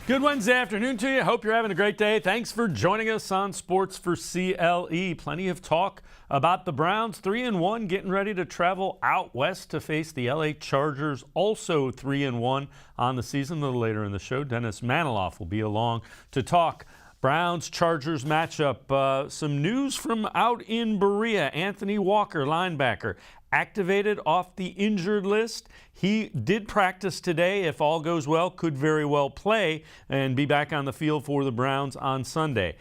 Good Wednesday afternoon to you. Hope you're having a great day. Thanks for joining us on Sports4CLE. Plenty of talk about the Browns, 3-1, getting ready to travel out west to face the LA Chargers, also 3-1 on the season. A little later in the show, Dennis Manoloff will be along to talk Browns-Chargers matchup. Some news from out in Berea. Anthony Walker, linebacker, activated off the injured list. He did practice today. If all goes well, could very well play and be back on the field for the Browns on Sunday.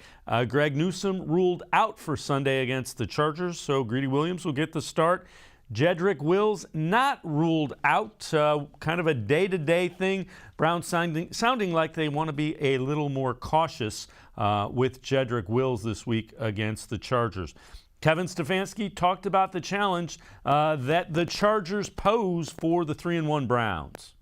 Greg Newsome ruled out for Sunday against the Chargers, so Greedy Williams will get the start. Jedrick Wills not ruled out, kind of a day-to-day thing. Browns sounding like they want to be a little more cautious with Jedrick Wills this week against the Chargers. Kevin Stefanski talked about the challenge that the Chargers pose for the 3-1 Browns.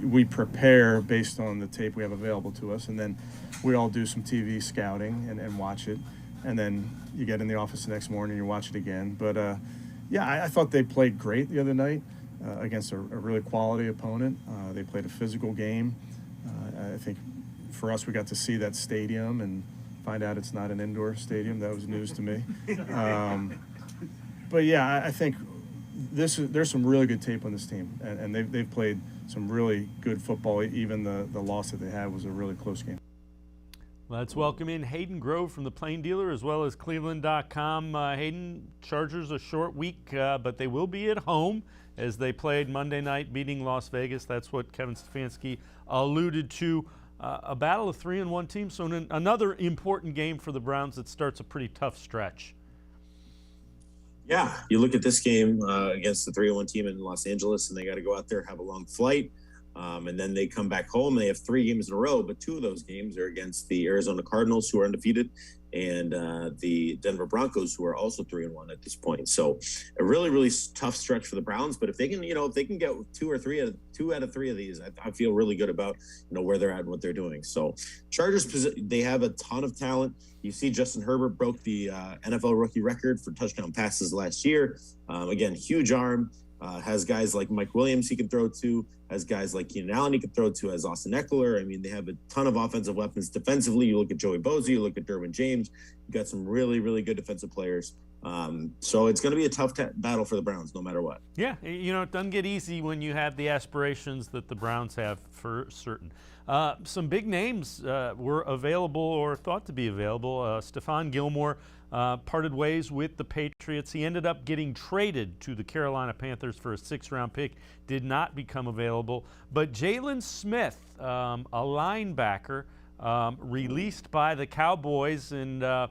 We prepare based on the tape we have available to us, and then we all do some TV scouting and watch it. And then you get in the office the next morning and you watch it again. But, yeah, I thought they played great the other night against a really quality opponent. They played a physical game. I think for us, we got to see that stadium and find out it's not an indoor stadium. That was news to me. But yeah, I think there's some really good tape on this team, and they've played some really good football. Even the loss that they had was a really close game. Let's welcome in Hayden Grove from the Plain Dealer as well as cleveland.com. Hayden, Chargers a short week, but they will be at home as they played Monday night beating Las Vegas. That's what Kevin Stefanski alluded to. A battle of 3-1 teams, so another important game for the Browns that starts a pretty tough stretch. Yeah, you look at this game against the 3-1 team in Los Angeles, and they got to go out there, have a long flight, and then they come back home. They have 3 games in a row, but 2 of those games are against the Arizona Cardinals, who are undefeated, and the Denver Broncos, who are also 3-1 at this point. So a really, really tough stretch for the Browns. But if they can, get 2 out of 3 of these, I feel really good about, where they're at and what they're doing. So Chargers, they have a ton of talent. You see Justin Herbert broke the NFL rookie record for touchdown passes last year. Again, huge arm. Has guys like Mike Williams he can throw to, has guys like Keenan Allen he can throw to, has Austin Eckler. I mean, they have a ton of offensive weapons. Defensively, you look at Joey Bosa, you look at Derwin James. You got some really, really good defensive players. So it's going to be a tough battle for the Browns no matter what. Yeah, it doesn't get easy when you have the aspirations that the Browns have for certain. Some big names were available or thought to be available. Stephon Gilmore parted ways with the Patriots. He ended up getting traded to the Carolina Panthers for a 6th-round pick. Did not become available. But Jaylon Smith, a linebacker, released by the Cowboys, and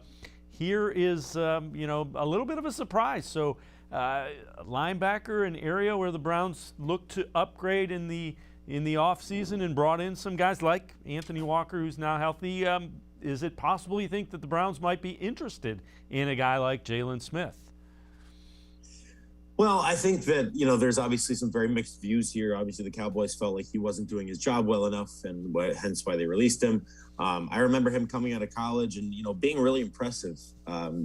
here is a little bit of a surprise. So linebacker, an area where the Browns look to upgrade in the offseason and brought in some guys like Anthony Walker, who's now healthy. Is it possible you think that the Browns might be interested in a guy like Jaylon Smith? Well, I think that, there's obviously some very mixed views here. Obviously, the Cowboys felt like he wasn't doing his job well enough, and hence why they released him. I remember him coming out of college and, being really impressive,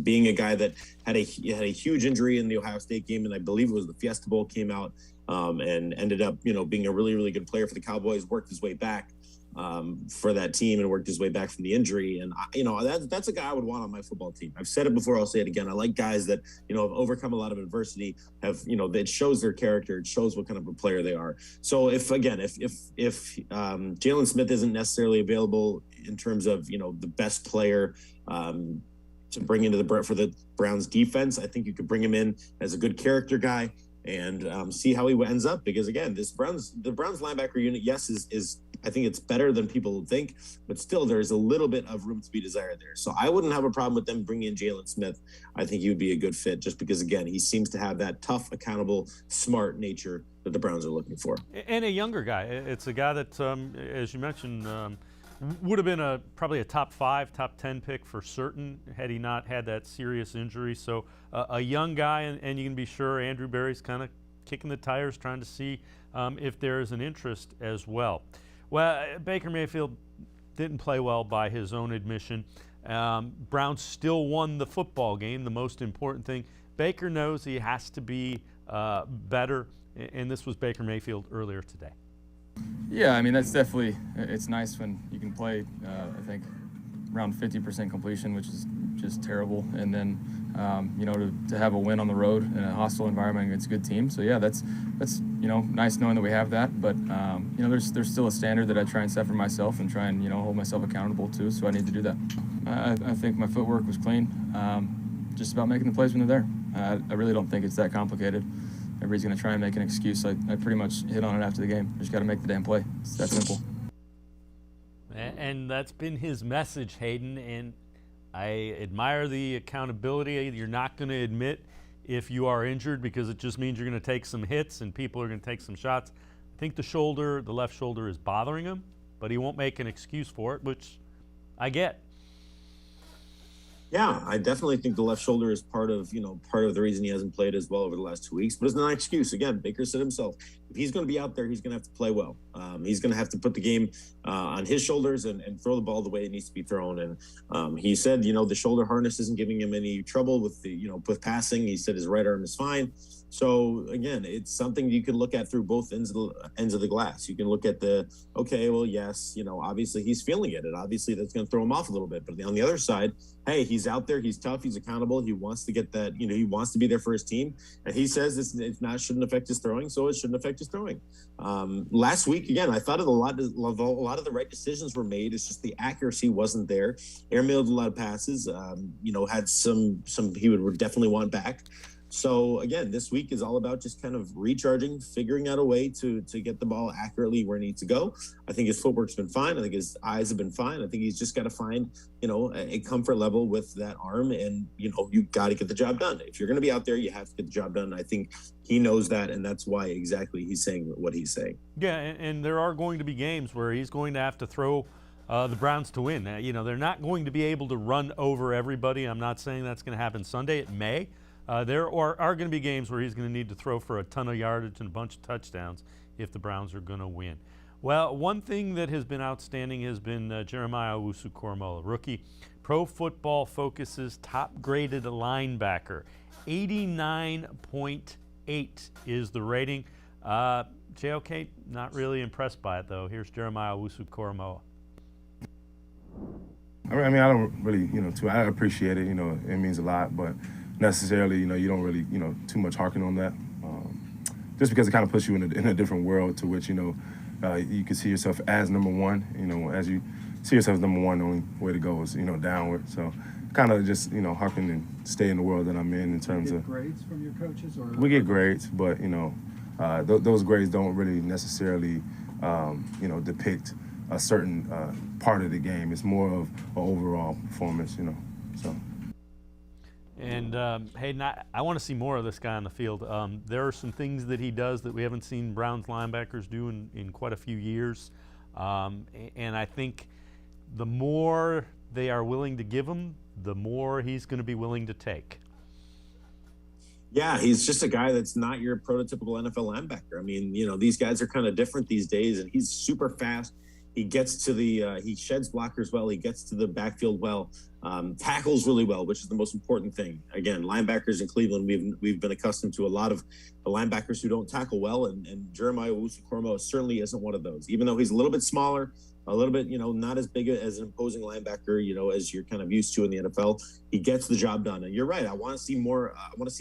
being a guy that had a huge injury in the Ohio State game, and I believe it was the Fiesta Bowl, came out and ended up, being a really, really good player for the Cowboys, worked his way back for that team and worked his way back from the injury. And, that's a guy I would want on my football team. I've said it before, I'll say it again. I like guys that, have overcome a lot of adversity, that shows their character, it shows what kind of a player they are. So if Jaylon Smith isn't necessarily available in terms of, the best player to bring into for the Browns defense, I think you could bring him in as a good character guy and see how he ends up. Because again, the Browns linebacker unit, yes, is I think it's better than people think, but still there's a little bit of room to be desired there. So I wouldn't have a problem with them bringing in Jaylon Smith. I think he would be a good fit just because, again, he seems to have that tough, accountable, smart nature that the Browns are looking for. And a younger guy. It's a guy that, as you mentioned, would have been probably a top 5, top 10 pick for certain had he not had that serious injury. So a young guy, and you can be sure Andrew Berry's kind of kicking the tires, trying to see if there is an interest as well. Well, Baker Mayfield didn't play well by his own admission. Browns still won the football game, the most important thing. Baker knows he has to be better, and this was Baker Mayfield earlier today. Yeah, I mean, that's definitely, it's nice when you can play, I think, around 50% completion, which is just terrible. And then, to have a win on the road in a hostile environment against a good team. So, yeah, that's nice knowing that we have that. But, there's still a standard that I try and set for myself and try and, hold myself accountable to. So I need to do that. I think my footwork was clean. Just about making the plays when they're there. I really don't think it's that complicated. Everybody's going to try and make an excuse. I pretty much hit on it after the game. Just got to make the damn play. It's that simple. And that's been his message, Hayden, and I admire the accountability. You're not going to admit if you are injured because it just means you're going to take some hits and people are going to take some shots. I think the left shoulder is bothering him, but he won't make an excuse for it, which I get. Yeah, I definitely think the left shoulder is part of the reason he hasn't played as well over the last 2 weeks. But it's not an excuse. Again, Baker said himself, if he's going to be out there, he's going to have to play well. He's going to have to put the game on his shoulders and throw the ball the way it needs to be thrown. And he said, the shoulder harness isn't giving him any trouble with with passing. He said his right arm is fine. So again, it's something you can look at through both ends of the glass. You can look at obviously he's feeling it, and obviously that's going to throw him off a little bit. But on the other side, hey, he's out there, he's tough, he's accountable, he wants to get that, he wants to be there for his team, and he says shouldn't affect his throwing, so it shouldn't affect his throwing. Last week, again, I thought a lot of the right decisions were made. It's just the accuracy wasn't there. Airmailed a lot of passes. Had some he would definitely want back. So again, this week is all about just kind of recharging, figuring out a way to get the ball accurately where it needs to go. I think his footwork's been fine. I think his eyes have been fine. I think he's just got to find, a comfort level with that arm, and you got to get the job done. If you're going to be out there, you have to get the job done. I think he knows that, and that's why exactly he's saying what he's saying. Yeah, and there are going to be games where he's going to have to throw the Browns to win. They're not going to be able to run over everybody. I'm not saying that's going to happen Sunday. It may. There are going to be games where he's going to need to throw for a ton of yardage and a bunch of touchdowns if the Browns are going to win. Well, one thing that has been outstanding has been Jeremiah Owusu-Koramoah, rookie. Pro Football Focus's top-graded linebacker. 89.8 is the rating. JOK, not really impressed by it, though. Here's Jeremiah Owusu-Koramoah. I mean, I don't really, I appreciate it. It means a lot, but necessarily, you don't really, too much harking on that. Just because it kind of puts you in a different world to which, you can see yourself as number one. As you see yourself as number one, the only way to go is, downward. So kind of just, harken and stay in the world that I'm in terms of. Grades from your coaches? Or we get grades, but, those grades don't really necessarily, depict a certain part of the game. It's more of an overall performance, so. And Hayden, I want to see more of this guy on the field. There are some things that he does that we haven't seen Browns linebackers do in quite a few years. And I think the more they are willing to give him, the more he's going to be willing to take. Yeah, he's just a guy that's not your prototypical NFL linebacker. I mean, these guys are kind of different these days, and he's super fast. He gets to he sheds blockers well. He gets to the backfield well, tackles really well, which is the most important thing. Again, linebackers in Cleveland, we've been accustomed to a lot of the linebackers who don't tackle well, and Jeremiah Owusu-Koramoah certainly isn't one of those. Even though he's a little bit smaller, a little bit, not as big as an imposing linebacker, as you're kind of used to in the NFL, he gets the job done. And you're right. I want to see more. I want to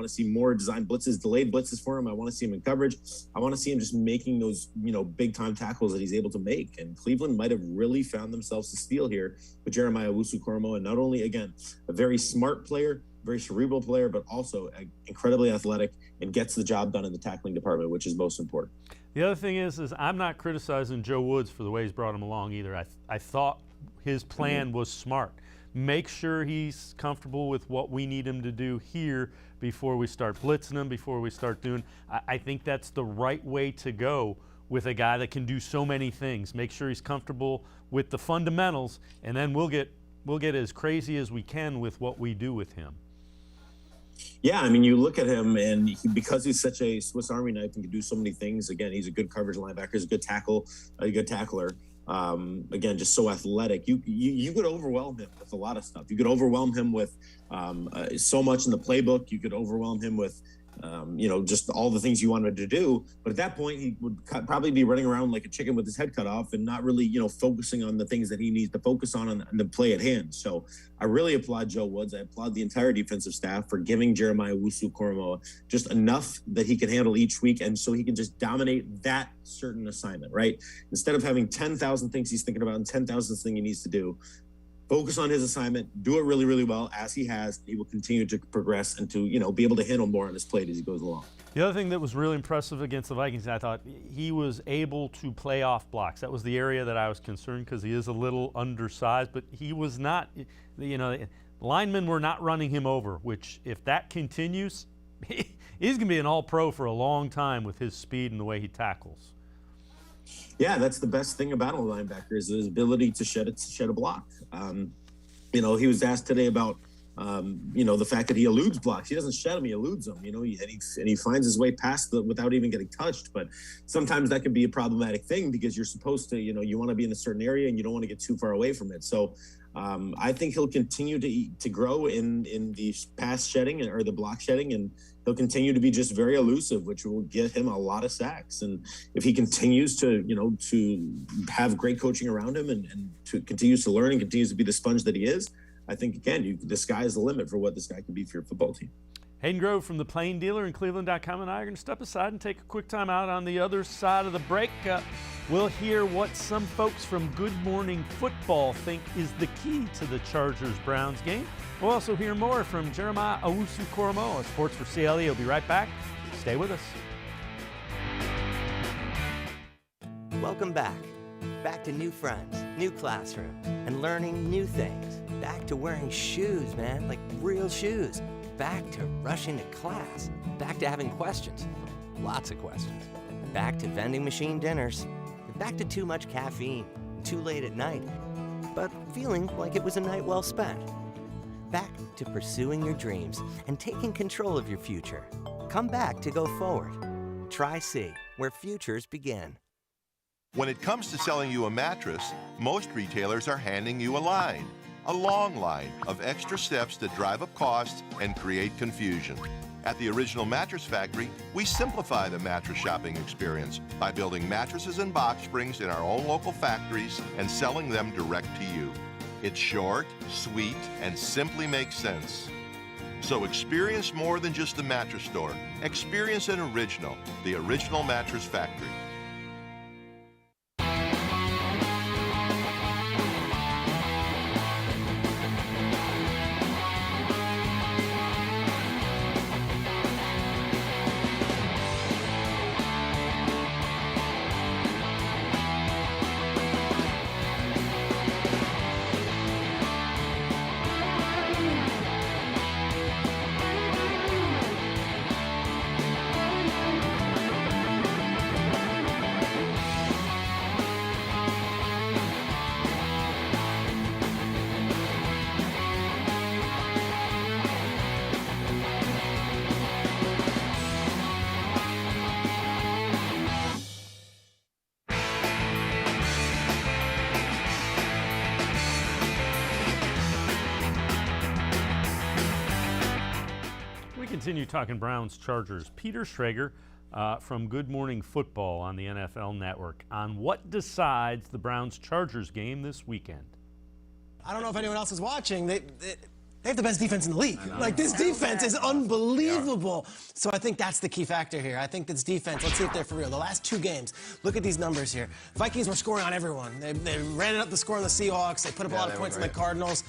see more design blitzes, delayed blitzes for him. I want to see him in coverage. I want to see him just making those, big time tackles that he's able to make. And Cleveland might have really found themselves to steal here with Jeremiah Owusu-Koramoah. And not only, again, a very smart player, very cerebral player, but also incredibly athletic and gets the job done in the tackling department, which is most important. The other thing is I'm not criticizing Joe Woods for the way he's brought him along either. I thought his plan was smart. Make sure he's comfortable with what we need him to do here before we start blitzing him, before we start doing. I think that's the right way to go with a guy that can do so many things. Make sure he's comfortable with the fundamentals, and then we'll get as crazy as we can with what we do with him. Yeah, I mean, you look at him, and because he's such a Swiss Army knife and can do so many things. Again, he's a good coverage linebacker, he's a good tackler. Again, just so athletic. You could overwhelm him with a lot of stuff. You could overwhelm him with so much in the playbook. You could overwhelm him with just all the things you wanted to do. But at that point, he would probably be running around like a chicken with his head cut off and not really, focusing on the things that he needs to focus on the play at hand. So I really applaud Joe Woods. I applaud the entire defensive staff for giving Jeremiah Owusu-Koramoah just enough that he can handle each week. And so he can just dominate that certain assignment, right? Instead of having 10,000 things he's thinking about and 10,000 things he needs to do, focus on his assignment, do it really, really well, as he has. He will continue to progress and to, be able to handle more on his plate as he goes along. The other thing that was really impressive against the Vikings, I thought he was able to play off blocks. That was the area that I was concerned because he is a little undersized, but he was not, linemen were not running him over, which if that continues, he's going to be an all-pro for a long time with his speed and the way he tackles. Yeah, that's the best thing about a linebacker is his ability to shed a block. He was asked today about, the fact that he eludes blocks. He doesn't shed them, he eludes them, and he finds his way past without even getting touched. But sometimes that can be a problematic thing because you're supposed to, you want to be in a certain area and you don't want to get too far away from it. So I think he'll continue to grow in the pass shedding or the block shedding, and he'll continue to be just very elusive, which will get him a lot of sacks. And if he continues to have great coaching around him and to continues to learn and continues to be the sponge that he is, I think, again, the sky is the limit for what this guy can be for your football team. Hayden Grove from the Plain Dealer and cleveland.com and I are going to step aside and take a quick time out. On the other side of the break, we'll hear what some folks from Good Morning Football think is the key to the Chargers-Browns game. We'll also hear more from Jeremiah Owusu-Koramoah. Sports4CLE will be right back. Stay with us. Welcome back. Back to new friends, new classroom, and learning new things. Back to wearing shoes, man, like real shoes. Back to rushing to class. Back to having questions. Lots of questions. Back to vending machine dinners. Back to too much caffeine, too late at night, but feeling like it was a night well spent. Back to pursuing your dreams and taking control of your future. Come back to go forward. Try C, where futures begin. When it comes to selling you a mattress, most retailers are handing you a long line of extra steps that drive up costs and create confusion. At the Original Mattress Factory, we simplify the mattress shopping experience by building mattresses and box springs in our own local factories and selling them direct to you. It's short, sweet, and simply makes sense. So experience more than just the mattress store. Experience an original, the Original Mattress Factory. Continue talking Browns Chargers. Peter Schrager from Good Morning Football on the NFL Network on what decides the Browns Chargers game this weekend. I don't know if anyone else is watching. They have the best defense in the league. Like, this defense is unbelievable. So I think that's the key factor here. I think this defense, let's see if they're for real. The last two games, look at these numbers here. Vikings were scoring on everyone. They ran it up the score on the Seahawks. They put up a lot of points on the Cardinals.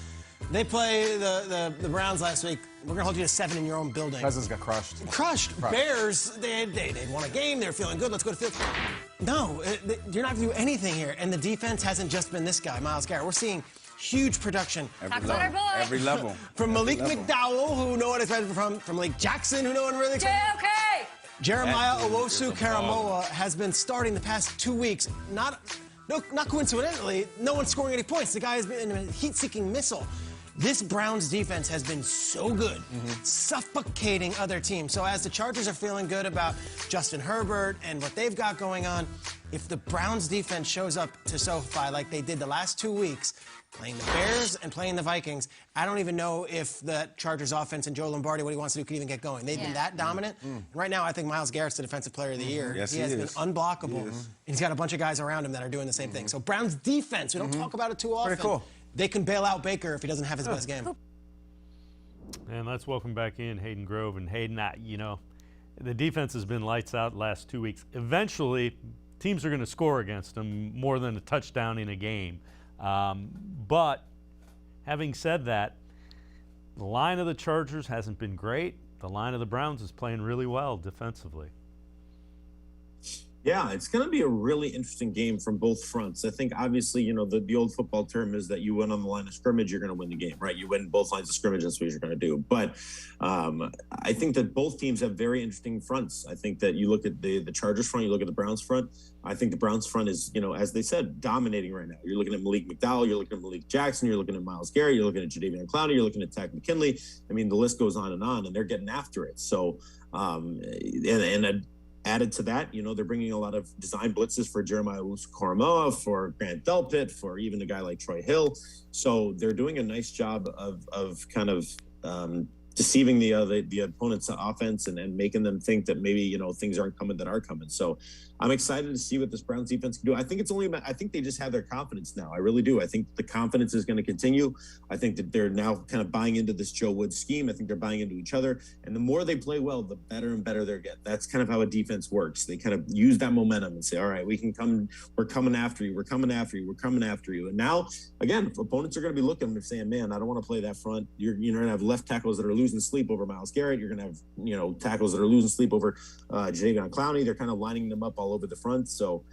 They play the Browns last week. We're going to hold you to 7 in your own building. Cousins got crushed. Crushed. Bears, they won a game. They were feeling good. Let's go to field. No, you're not going to do anything here. And the defense hasn't just been this guy, Myles Garrett. We're seeing huge production. Every level. From Malik McDowell, who no one expected from Malik Jackson, who no one really expected. JOK! Jeremiah Owusu-Koramoah has been starting the past 2 weeks. Not coincidentally, no one's scoring any points. The guy has been a heat-seeking missile. This Browns defense has been so good, suffocating other teams. So as the Chargers are feeling good about Justin Herbert and what they've got going on, if the Browns defense shows up to SoFi like they did the last 2 weeks, playing the Bears and playing the Vikings. I don't even know if the Chargers offense and Joe Lombardi, what he wants to do, could even get going. They've been that dominant. Right now, I think Myles Garrett's the Defensive Player of the Year. Yes, he has been unblockable. And he's got a bunch of guys around him that are doing the same thing. So Browns defense, we don't talk about it too often. Pretty cool. They can bail out Baker if he doesn't have his best game. And let's welcome back in Hayden Grove. And Hayden, you know, the defense has been lights out the last 2 weeks. Eventually, teams are going to score against them more than a touchdown in a game. But having said that, the line of the Chargers hasn't been great. The line of the Browns is playing really well defensively. Yeah, it's going to be a really interesting game from both fronts. I think, obviously, you know, the old football term is that you win on the line of scrimmage, you're going to win the game, right? You win both lines of scrimmage, that's what you're going to do. But I think that both teams have very interesting fronts. I think that you look at the Chargers front, you look at the Browns front. I think the Browns front is, you know, as they said, dominating right now. You're looking at Malik McDowell, you're looking at Malik Jackson, you're looking at Myles Garrett, you're looking at Jadeveon Clowney, you're looking at Takk McKinley. I mean, the list goes on, and they're getting after it. So, added to that, you know, they're bringing a lot of design blitzes for Jeremiah Owusu-Koramoah, for Grant Delpit, for even a guy like Troy Hill. So they're doing a nice job of kind of deceiving the opponent's offense and making them think that maybe, you know, things aren't coming that are coming. So I'm excited to see what this Browns defense can do. I think I think they just have their confidence now. I really do. I think the confidence is going to continue. I think that they're now kind of buying into this Joe Woods scheme. I think they're buying into each other. And the more they play well, the better and better they're getting. That's kind of how a defense works. They kind of use that momentum and say, all right, we can come, we're coming after you, we're coming after you, we're coming after you. And now, again, opponents are going to be looking and saying, man, I don't want to play that front. You're going to have left tackles that are losing sleep over Myles Garrett. You're going to have, you know, tackles that are losing sleep over Jadeveon Clowney. They're kind of lining them up all over the front. So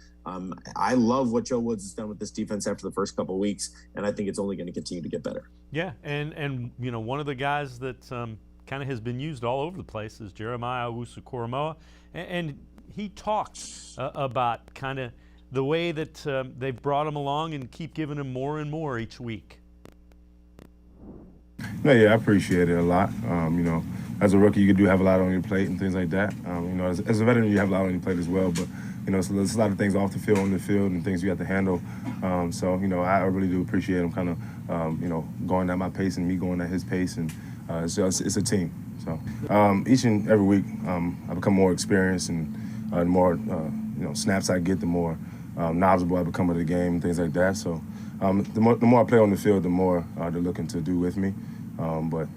I love what Joe Woods has done with this defense after the first couple of weeks, and I think it's only going to continue to get better. Yeah, and you know, one of the guys that kind of has been used all over the place is Jeremiah Owusu-Koramoah, and he talked about kind of the way that they've brought him along and keep giving him more and more each week. No, yeah, I appreciate it a lot. You know, as a rookie, you do have a lot on your plate and things like that. You know, as a veteran, you have a lot on your plate as well. But you know, so there's a lot of things off the field, on the field, and things you have to handle. So you know, I really do appreciate him kind of, you know, going at my pace and me going at his pace, and it's a team. So each and every week, I become more experienced, and the more you know snaps I get, the more knowledgeable I become of the game and things like that. So the more I play on the field, the more they're looking to do with me. But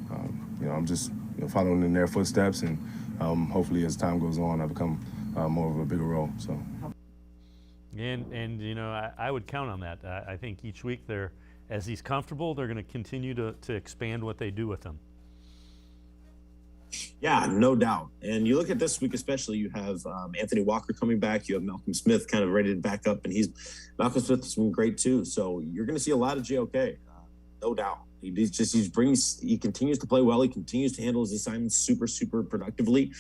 you know, I'm just following in their footsteps, and hopefully as time goes on, I become more of a bigger role. So. And you know, I would count on that. I think each week as he's comfortable, they're going to continue to expand what they do with him. Yeah, no doubt. And you look at this week especially, you have Anthony Walker coming back. You have Malcolm Smith kind of ready to back up, and Malcolm Smith has been great too. So you're going to see a lot of JOK, no doubt. He continues to play well. He continues to handle his assignments super, super productively.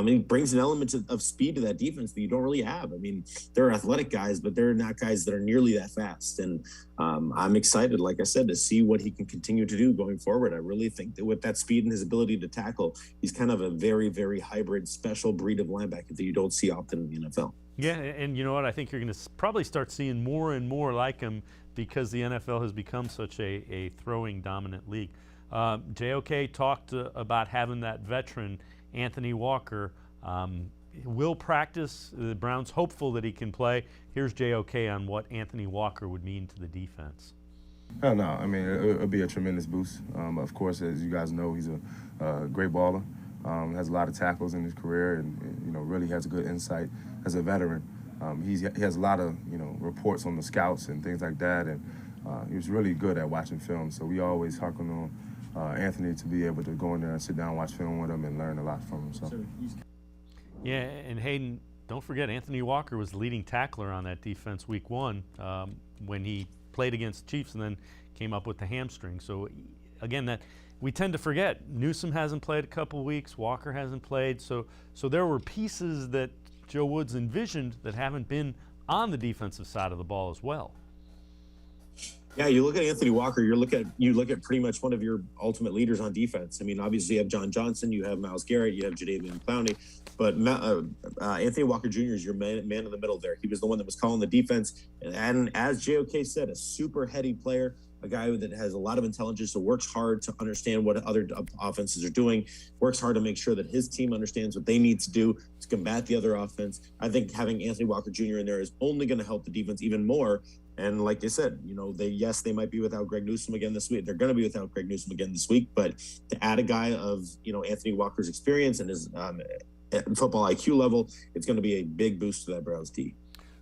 He brings an element of speed to that defense that you don't really have. I mean, they're athletic guys, but they're not guys that are nearly that fast. And I'm excited, like I said, to see what he can continue to do going forward. I really think that with that speed and his ability to tackle, he's kind of a very, very hybrid, special breed of linebacker that you don't see often in the NFL. Yeah, and you know what? I think you're going to probably start seeing more and more like him because the NFL has become such a throwing dominant league. JOK talked about having that veteran, Anthony Walker, will practice. The Browns hopeful that he can play. Here's JOK on what Anthony Walker would mean to the defense. Oh, no, I mean, it'll be a tremendous boost. Of course, as you guys know, he's a great baller. Has a lot of tackles in his career, and you know, really has a good insight as a veteran. He has a lot of, you know, reports on the scouts and things like that, and he was really good at watching film. So we always harken on Anthony to be able to go in there and sit down and watch film with him and learn a lot from him. So. Yeah, and Hayden, don't forget Anthony Walker was the leading tackler on that defense week 1 when he played against the Chiefs and then came up with the hamstring. So again, that we tend to forget. Newsome hasn't played a couple weeks. Walker hasn't played. So there were pieces that Joe Woods envisioned that haven't been on the defensive side of the ball as well. Yeah, you look at Anthony Walker, you look at pretty much one of your ultimate leaders on defense. I mean, obviously you have John Johnson, you have Myles Garrett, you have Jadeveon Clowney, but Anthony Walker Jr. is your man in the middle there. He was the one that was calling the defense, and as JOK said, a super heady player. a guy that has a lot of intelligence, that works hard to understand what other offenses are doing, works hard to make sure that his team understands what they need to do to combat the other offense. I think having Anthony Walker Jr. in there is only going to help the defense even more. And like they said, they might be without Greg Newsome again this week. They're going to be without Greg Newsome again this week. But to add a guy of, Anthony Walker's experience and his football IQ level, it's going to be a big boost to that Browns D.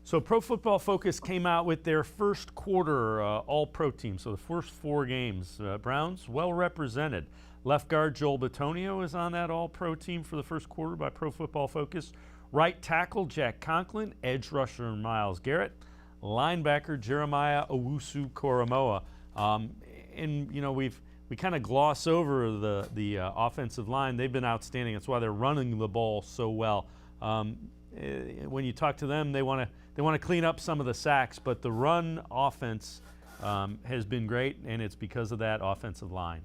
So Pro Football Focus came out with their first quarter all-pro team. So the first 4 games, Browns well represented. Left guard Joel Bitonio is on that all-pro team for the first quarter by Pro Football Focus. Right tackle Jack Conklin, edge rusher Myles Garrett, linebacker Jeremiah Owusu-Koramoah. We kind of gloss over the offensive line. They've been outstanding. That's why they're running the ball so well. When you talk to them, they want to clean up some of the sacks, but the run offense has been great, and it's because of that offensive line.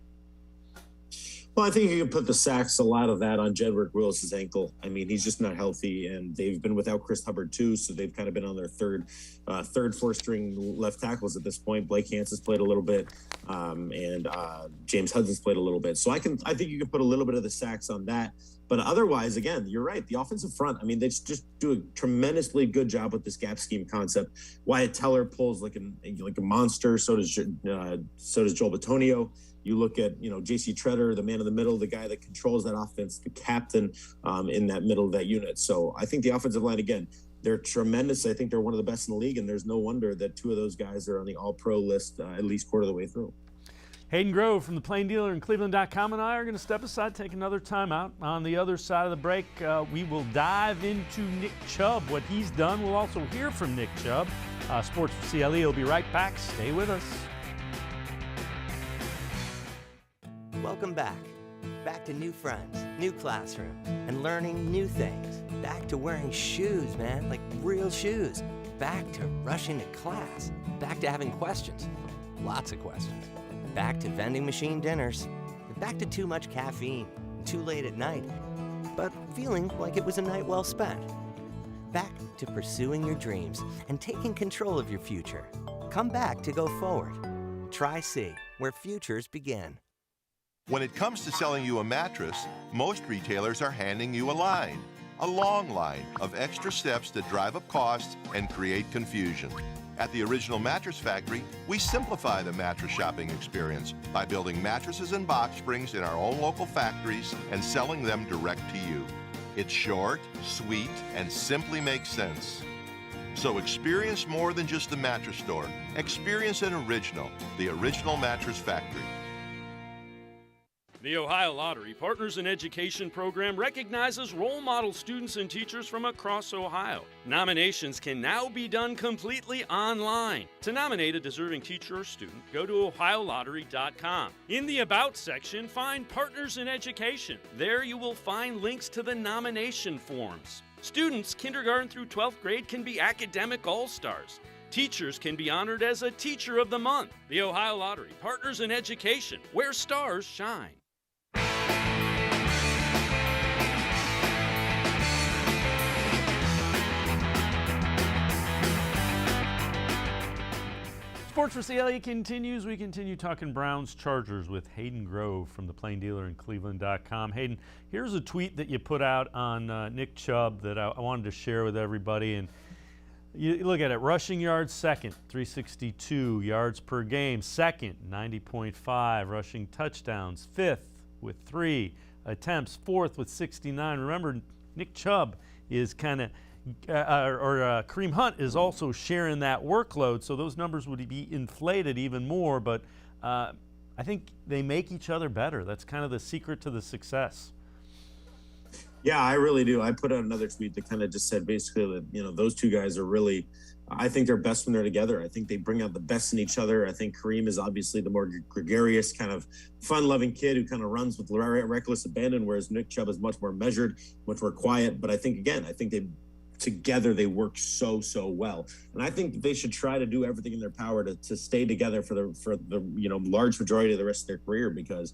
Well, I think you can put the sacks, a lot of that, on Jedrick Willis's ankle. I mean, he's just not healthy, and they've been without Chris Hubbard too, so they've kind of been on their third, fourth-string left tackles at this point. Blake Hanson's played a little bit, and James Hudson's played a little bit. So I think you can put a little bit of the sacks on that. But otherwise, again, you're right. The offensive front, I mean, they just do a tremendously good job with this gap scheme concept. Wyatt Teller pulls like a monster. So does Joel Bitonio. You look at, J.C. Treader, the man in the middle, the guy that controls that offense, the captain in that middle of that unit. So I think the offensive line, again, they're tremendous. I think they're one of the best in the league, and there's no wonder that 2 of those guys are on the all-pro list at least quarter of the way through. Hayden Grove from the Plain Dealer and cleveland.com and I are going to step aside, take another timeout. On the other side of the break, we will dive into Nick Chubb, what he's done. We'll also hear from Nick Chubb. Sports4CLE will be right back. Stay with us. Welcome back. Back to new friends, new classroom, and learning new things. Back to wearing shoes, man, like real shoes. Back to rushing to class. Back to having questions. Lots of questions. Back to vending machine dinners. Back to too much caffeine, too late at night, but feeling like it was a night well spent. Back to pursuing your dreams and taking control of your future. Come back to go forward. Try C, where futures begin. When it comes to selling you a mattress, most retailers are handing you a long line of extra steps that drive up costs and create confusion. At the Original Mattress Factory, we simplify the mattress shopping experience by building mattresses and box springs in our own local factories and selling them direct to you. It's short, sweet, and simply makes sense. So experience more than just the mattress store. Experience an original, the Original Mattress Factory. The Ohio Lottery Partners in Education program recognizes role model students and teachers from across Ohio. Nominations can now be done completely online. To nominate a deserving teacher or student, go to ohiolottery.com. In the About section, find Partners in Education. There you will find links to the nomination forms. Students kindergarten through 12th grade can be academic all-stars. Teachers can be honored as a Teacher of the Month. The Ohio Lottery Partners in Education, where stars shine. Sports4CLE continues. We continue talking Browns Chargers with Hayden Grove from the Plain Dealer and cleveland.com. Hayden, here's a tweet that you put out on Nick Chubb that I wanted to share with everybody. And you look at it, rushing yards second, 362 yards per game. Second, 90.5. Rushing touchdowns, fifth with 3 attempts. Fourth with 69. Remember, Nick Chubb is kind of Kareem Hunt is also sharing that workload, so those numbers would be inflated even more, but I think they make each other better. That's kind of the secret to the success. Yeah, I really do. I put out another tweet that kind of just said basically that, those two guys are really, I think they're best when they're together. I think they bring out the best in each other. I think Kareem is obviously the more gregarious, kind of fun-loving kid who kind of runs with reckless abandon, whereas Nick Chubb is much more measured, much more quiet. But I think together they work so well, and I think they should try to do everything in their power to stay together for the large majority of the rest of their career, because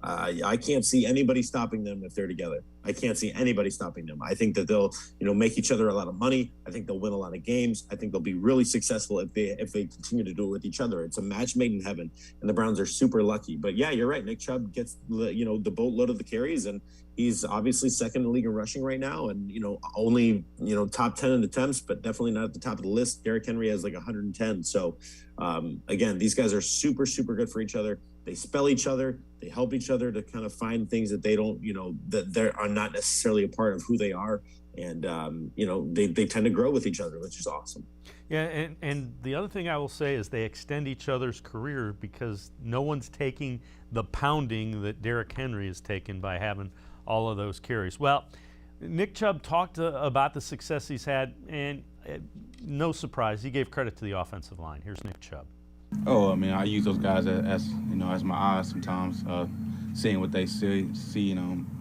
I can't see anybody stopping them if they're together. I can't see anybody stopping them. I think that they'll, make each other a lot of money. I think they'll win a lot of games. I think they'll be really successful if they continue to do it with each other. It's a match made in heaven, and the Browns are super lucky. But yeah, you're right. Nick Chubb gets the boatload of the carries, and he's obviously second in the league in rushing right now, and only top 10 in attempts, but definitely not at the top of the list. Derrick Henry has like 110. So again, these guys are super, super good for each other. They spell each other. They help each other to kind of find things that they don't, that they are not necessarily a part of who they are. And, they tend to grow with each other, which is awesome. Yeah, and the other thing I will say is they extend each other's career because no one's taking the pounding that Derrick Henry has taken by having all of those carries. Well, Nick Chubb talked about the success he's had, and no surprise, he gave credit to the offensive line. Here's Nick Chubb. Oh, I mean, I use those guys as my eyes sometimes, seeing what they see,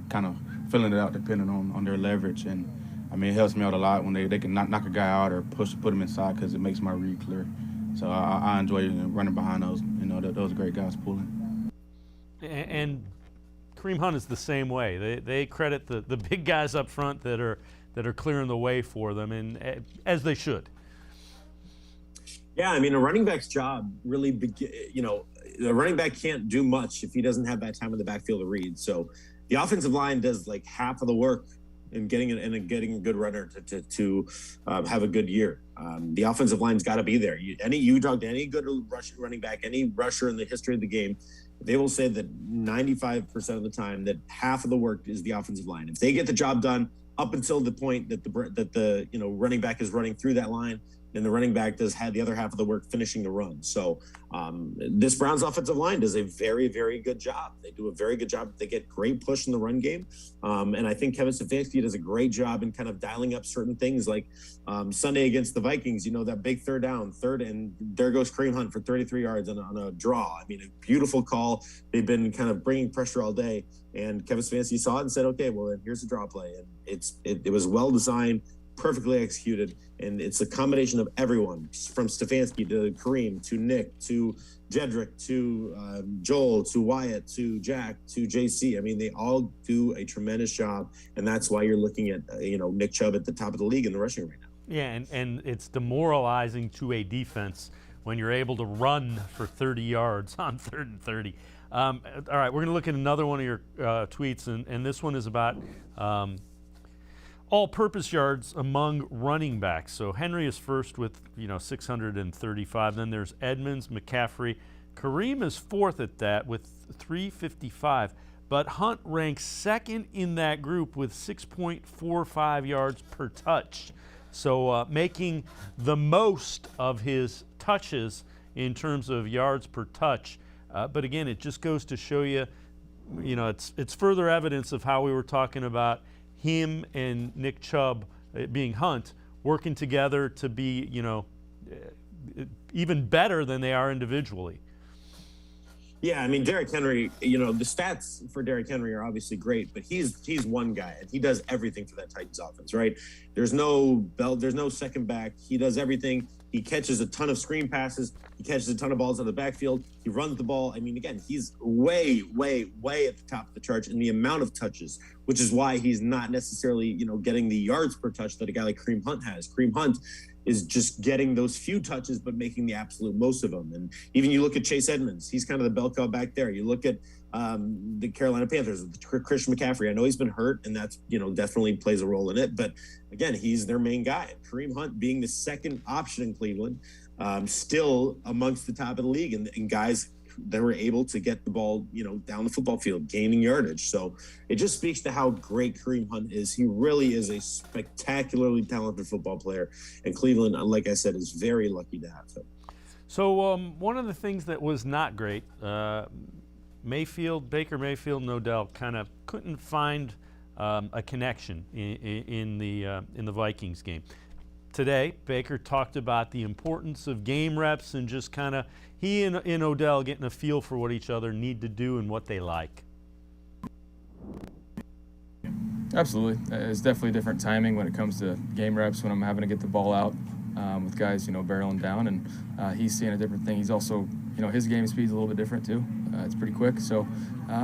kind of filling it out depending on their leverage. And I mean, it helps me out a lot when they can knock a guy out or put him inside because it makes my read clear. So I enjoy running behind those, those great guys pulling. And Kareem Hunt is the same way. They credit the big guys up front that are clearing the way for them, and as they should. Yeah, I mean, a running back's job really, the running back can't do much if he doesn't have that time in the backfield to read. So the offensive line does like half of the work in getting a good runner to have a good year. The offensive line's got to be there. You talk to any good running back, any rusher in the history of the game, they will say that 95% of the time that half of the work is the offensive line. If they get the job done up until the point that the running back is running through that line, then the running back does have the other half of the work finishing the run. So this Browns offensive line does a very, very good job. They do a very good job. They get great push in the run game. And I think Kevin Stefanski does a great job in kind of dialing up certain things like Sunday against the Vikings, that big third, and there goes Kareem Hunt for 33 yards on a draw. I mean, a beautiful call. They've been kind of bringing pressure all day. And Kevin Stefanski saw it and said, okay, well, then here's the draw play. And it was well designed, perfectly executed, and it's a combination of everyone from Stefanski to Kareem to Nick to Jedrick to Joel to Wyatt to Jack to JC. I mean, they all do a tremendous job, and that's why you're looking at Nick Chubb at the top of the league in the rushing right now. Yeah, and it's demoralizing to a defense when you're able to run for 30 yards on 3rd and 30. All right, we're going to look at another one of your tweets, and this one is about all-purpose yards among running backs. So Henry is first with 635. Then there's Edmonds, McCaffrey. Kareem is fourth at that with 355. But Hunt ranks second in that group with 6.45 yards per touch. So making the most of his touches in terms of yards per touch. But again, it just goes to show you, it's further evidence of how we were talking about him and Nick Chubb, being Hunt, working together to be, even better than they are individually. Yeah, I mean, Derrick Henry, the stats for Derrick Henry are obviously great, but he's one guy, and he does everything for that Titans offense, right? There's no belt, there's no second back. He does everything. He catches a ton of screen passes. He catches a ton of balls out of the backfield. He runs the ball. I mean, again, he's way, way, way at the top of the charts in the amount of touches, which is why he's not necessarily, getting the yards per touch that a guy like Kareem Hunt has. Kareem Hunt is just getting those few touches, but making the absolute most of them. And even you look at Chase Edmonds, he's kind of the bell cow back there. You look at the Carolina Panthers, Christian McCaffrey. I know he's been hurt, and that's, definitely plays a role in it. But again, he's their main guy. Kareem Hunt being the second option in Cleveland, still amongst the top of the league, and guys that were able to get the ball, down the football field, gaining yardage. So it just speaks to how great Kareem Hunt is. He really is a spectacularly talented football player, and Cleveland, like I said, is very lucky to have him. So one of the things that was not great, Baker Mayfield and Odell kind of couldn't find a connection in the Vikings game. Today, Baker talked about the importance of game reps and just kind of he and Odell getting a feel for what each other need to do and what they like. Absolutely. It's definitely different timing when it comes to game reps when I'm having to get the ball out with guys, barreling down, and he's seeing a different thing. He's also his game speed's a little bit different too. It's pretty quick. So,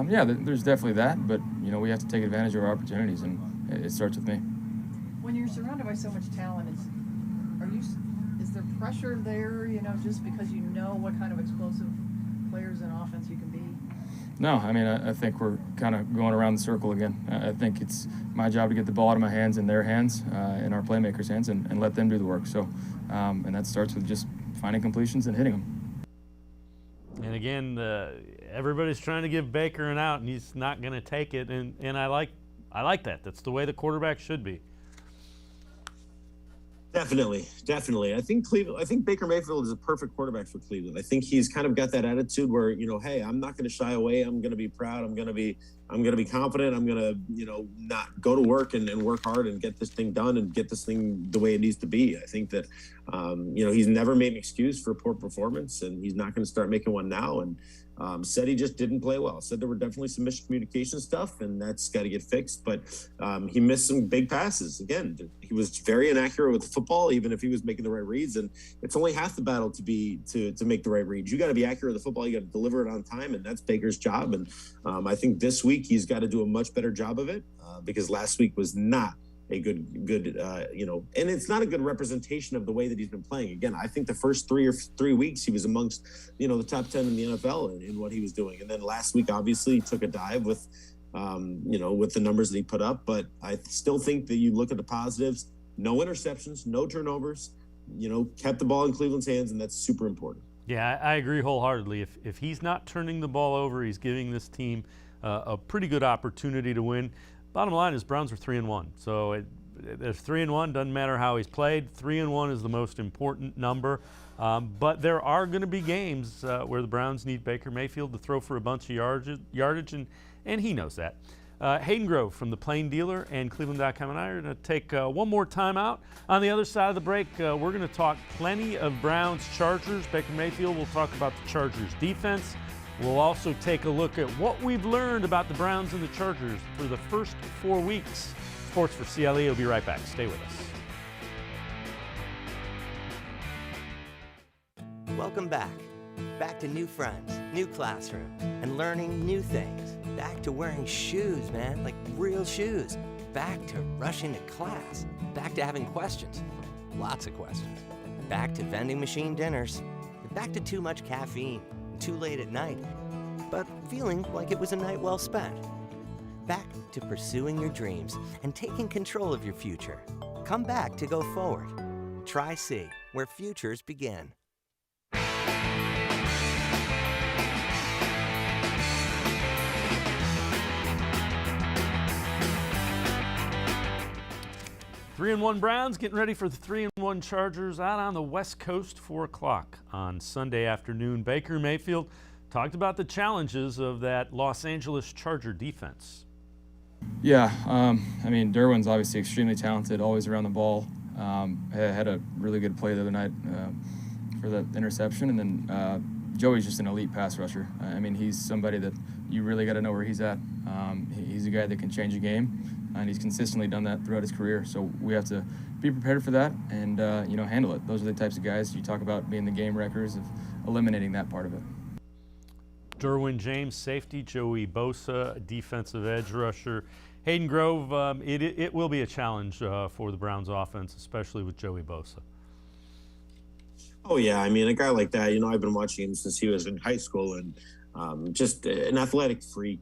yeah, there's definitely that. But, we have to take advantage of our opportunities, and it starts with me. When you're surrounded by so much talent, is there pressure there, just because what kind of explosive players in offense you can be? No, I think we're kind of going around the circle again. I think it's my job to get the ball out of my hands in their hands, in our playmakers' hands, and let them do the work. So, and that starts with just finding completions and hitting them. And again, everybody's trying to give Baker an out, and he's not going to take it. And I like that. That's the way the quarterback should be. Definitely. I think Baker Mayfield is a perfect quarterback for Cleveland. I think he's kind of got that attitude where, hey, I'm not going to shy away. I'm going to be proud. I'm going to be confident. I'm going to, not go to work and work hard and get this thing done and get this thing the way it needs to be. I think that, he's never made an excuse for poor performance, and he's not going to start making one now. And said he just didn't play well. Said there were definitely some miscommunication stuff, and that's got to get fixed. But he missed some big passes. Again, he was very inaccurate with the football, even if he was making the right reads. And it's only half the battle to make the right reads. You got to be accurate with the football. You got to deliver it on time, and that's Baker's job. And I think this week he's got to do a much better job of it, because last week was not a good, and it's not a good representation of the way that he's been playing. Again, I think the first 3 weeks he was amongst, the top 10 in the NFL in what he was doing. And then last week, obviously, he took a dive with, with the numbers that he put up. But I still think that you look at the positives, no interceptions, no turnovers, kept the ball in Cleveland's hands, and that's super important. Yeah, I agree wholeheartedly. If he's not turning the ball over, he's giving this team a pretty good opportunity to win. Bottom line is Browns are 3-1. So there's 3-1. Doesn't matter how he's played. 3-1 is the most important number. But there are going to be games where the Browns need Baker Mayfield to throw for a bunch of yardage, and he knows that. Hayden Grove from the Plain Dealer and cleveland.com and I are going to take one more time out. On the other side of the break, we're going to talk plenty of Browns Chargers. Baker Mayfield will talk about the Chargers defense. We'll also take a look at what we've learned about the Browns and the Chargers for the first 4 weeks. Sports4CLE will be right back. Stay with us. Welcome back. Back to new friends, new classroom, and learning new things. Back to wearing shoes, man, like real shoes. Back to rushing to class. Back to having questions. Lots of questions. Back to vending machine dinners. Back to too much caffeine. Too late at night, but feeling like it was a night well spent. Back to pursuing your dreams and taking control of your future. Come back to go forward. Try C, where futures begin. Three and one Browns getting ready for the 3-1 Chargers out on the West Coast, 4 o'clock on Sunday afternoon. Baker Mayfield talked about the challenges of that Los Angeles Charger defense. Yeah, Derwin's obviously extremely talented, always around the ball. Had a really good play the other night for the interception, and then Joey's just an elite pass rusher. He's somebody that you really got to know where he's at. He's a guy that can change a game, and he's consistently done that throughout his career. So we have to be prepared for that and handle it. Those are the types of guys you talk about being the game wreckers, of eliminating that part of it. Derwin James, safety. Joey Bosa, defensive edge rusher. Hayden Grove, it will be a challenge for the Browns offense, especially with Joey Bosa. Oh, yeah. A guy like that, I've been watching him since he was in high school, and just an athletic freak,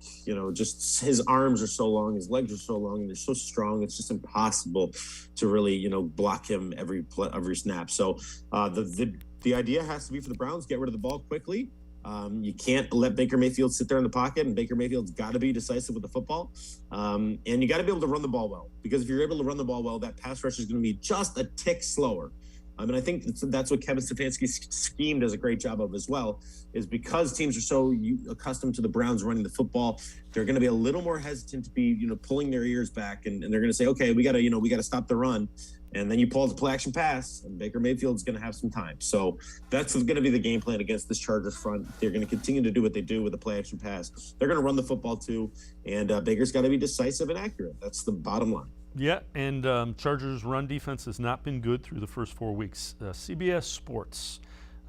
just his arms are so long, his legs are so long, they're so strong. It's just impossible to really, block him every snap. So the idea has to be for the Browns, get rid of the ball quickly. You can't let Baker Mayfield sit there in the pocket, and Baker Mayfield's got to be decisive with the football. And you got to be able to run the ball well, because if you're able to run the ball well, that pass rush is going to be just a tick slower. I think that's what Kevin Stefanski scheme does a great job of as well, is because teams are so accustomed to the Browns running the football, they're going to be a little more hesitant to be, pulling their ears back, and they're going to say, okay, we got to stop the run. And then you pull the play action pass, and Baker Mayfield's going to have some time. So that's going to be the game plan against this Chargers front. They're going to continue to do what they do with the play action pass. They're going to run the football too, and Baker's got to be decisive and accurate. That's the bottom line. Yeah, and Chargers' run defense has not been good through the first 4 weeks. CBS Sports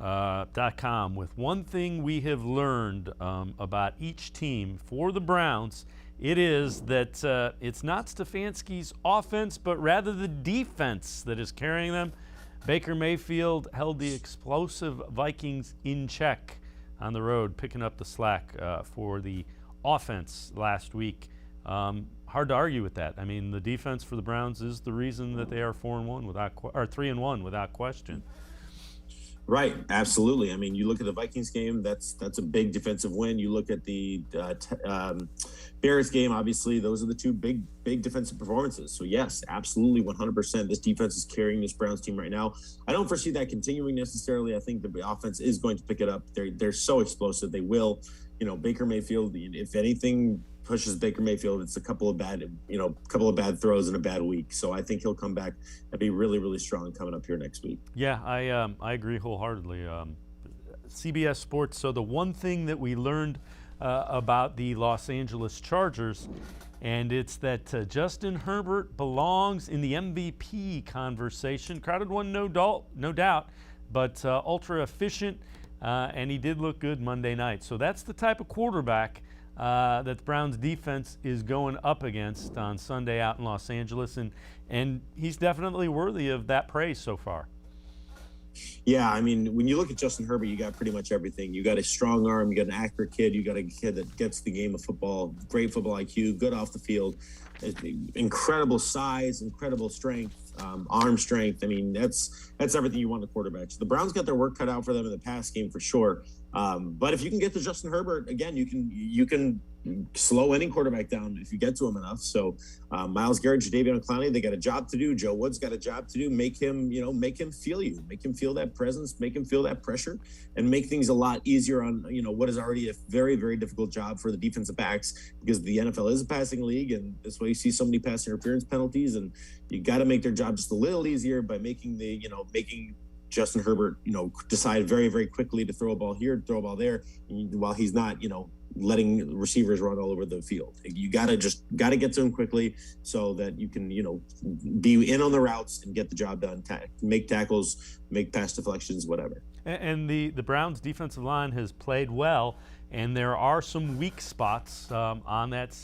Cleveland.com with one thing we have learned about each team for the Browns. It is that it's not Stefanski's offense, but rather the defense that is carrying them. Baker Mayfield held the explosive Vikings in check on the road, picking up the slack for the offense last week. Hard to argue with that. I mean, the defense for the Browns is the reason that they are 4-1 or 3-1 without question. Right, absolutely. I mean, you look at the Vikings game, that's a big defensive win. You look at the Bears game, obviously, those are the two big defensive performances. So yes, absolutely, 100%. This defense is carrying this Browns team right now. I don't foresee that continuing necessarily. I think the offense is going to pick it up. They're so explosive. They will. You know, Baker Mayfield, if anything pushes Baker Mayfield, it's a couple of bad throws in a bad week. So I think he'll come back and be really, really strong coming up here next week. Yeah, I agree wholeheartedly. CBS Sports. So the one thing that we learned about the Los Angeles Chargers, and it's that Justin Herbert belongs in the MVP conversation. Crowded one, no doubt, but ultra efficient, and he did look good Monday night. So that's the type of quarterback that the Browns defense is going up against on Sunday out in Los Angeles, and he's definitely worthy of that praise so far. Yeah, I mean, when you look at Justin Herbert, you got pretty much everything. You got a strong arm, you got an accurate kid, you got a kid that gets the game of football, great football IQ, good off the field, incredible size, incredible strength, arm strength. I mean, that's everything you want in a quarterback. So the Browns got their work cut out for them in the pass game for sure. But if you can get to Justin Herbert, again, you can slow any quarterback down if you get to him enough. So Myles Garrett, Jadeveon Clowney, they got a job to do. Joe Woods got a job to do. Make him feel you, make him feel that presence, make him feel that pressure, and make things a lot easier on what is already a very, very difficult job for the defensive backs, because the NFL is a passing league, and that's why you see so many pass interference penalties. And you got to make their job just a little easier by making Justin Herbert, decide very, very quickly to throw a ball here, throw a ball there, while he's not, letting receivers run all over the field. You got to get to him quickly so that you can, be in on the routes and get the job done, make tackles, make pass deflections, whatever. And the Browns defensive line has played well, and there are some weak spots on that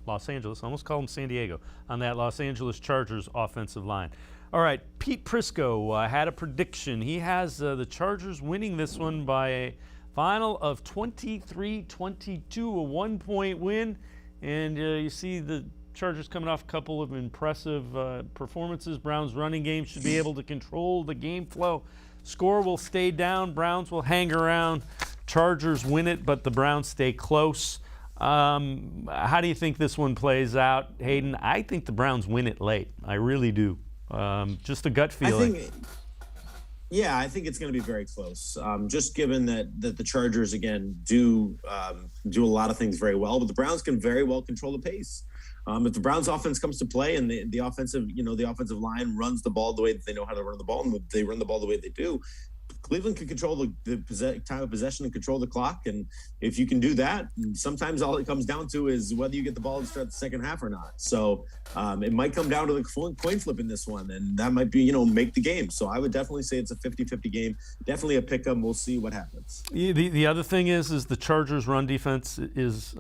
Los Angeles, I almost call them San Diego, on that Los Angeles Chargers offensive line. All right, Pete Prisco had a prediction. He has the Chargers winning this one by a final of 23-22, a 1-point win. And you see the Chargers coming off a couple of impressive performances. Browns running game should be able to control the game flow. Score will stay down. Browns will hang around. Chargers win it, but the Browns stay close. How do you think this one plays out, Hayden? I think the Browns win it late. I really do. Just a gut feeling. I think it's going to be very close. Just given that the Chargers again do a lot of things very well, but the Browns can very well control the pace. If the Browns offense comes to play and the offensive line runs the ball the way that they know how to run the ball, and they run the ball the way they do, Cleveland can control the time of possession and control the clock. And if you can do that, sometimes all it comes down to is whether you get the ball to start the second half or not. So it might come down to the coin flip in this one, and that might be, make the game. So I would definitely say it's a 50-50 game. Definitely a pick 'em. We'll see what happens. The other thing is the Chargers' run defense is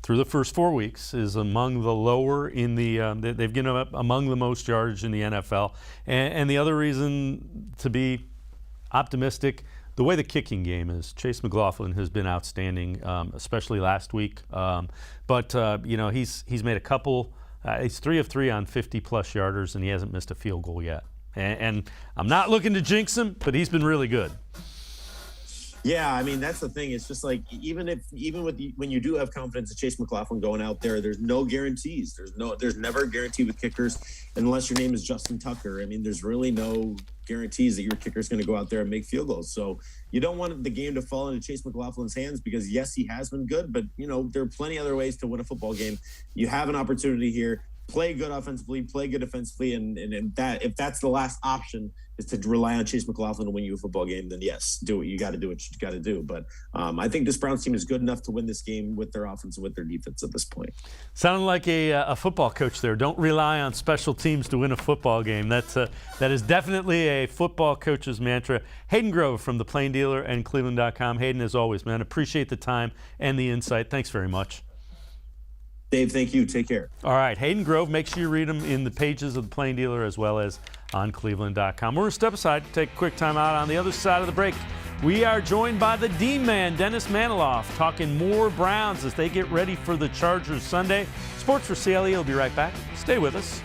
through the first 4 weeks is among the lower in the they've given up among the most yards in the NFL. And the other reason to be optimistic, the way the kicking game is. Chase McLaughlin has been outstanding, especially last week. But he's made a couple. He's 3 of 3 on 50-plus yarders, and he hasn't missed a field goal yet. And I'm not looking to jinx him, but he's been really good. Yeah, I mean, that's the thing. It's just like when you do have confidence in Chase McLaughlin going out there, there's no guarantees. There's never a guarantee with kickers unless your name is Justin Tucker. I mean, there's really no guarantees that your kicker is going to go out there and make field goals. So you don't want the game to fall into Chase McLaughlin's hands, because yes, he has been good, but there are plenty other ways to win a football game. You have an opportunity here. play good offensively, play good defensively, and if that's the last option is to rely on Chase McLaughlin to win you a football game, then yes, do what you got to do. What you got to do. But I think this Browns team is good enough to win this game with their offense and with their defense at this point. Sounded like a football coach there. Don't rely on special teams to win a football game. That is definitely a football coach's mantra. Hayden Grove from the Plain Dealer and cleveland.com. Hayden, as always, man, appreciate the time and the insight. Thanks very much. Dave, thank you. Take care. All right, Hayden Grove, make sure you read them in the pages of the Plain Dealer as well as on cleveland.com. We're going to step aside, take a quick time out. On the other side of the break, we are joined by the D-Man, Dennis Manoloff, talking more Browns as they get ready for the Chargers Sunday. Sports4CLE will be right back. Stay with us.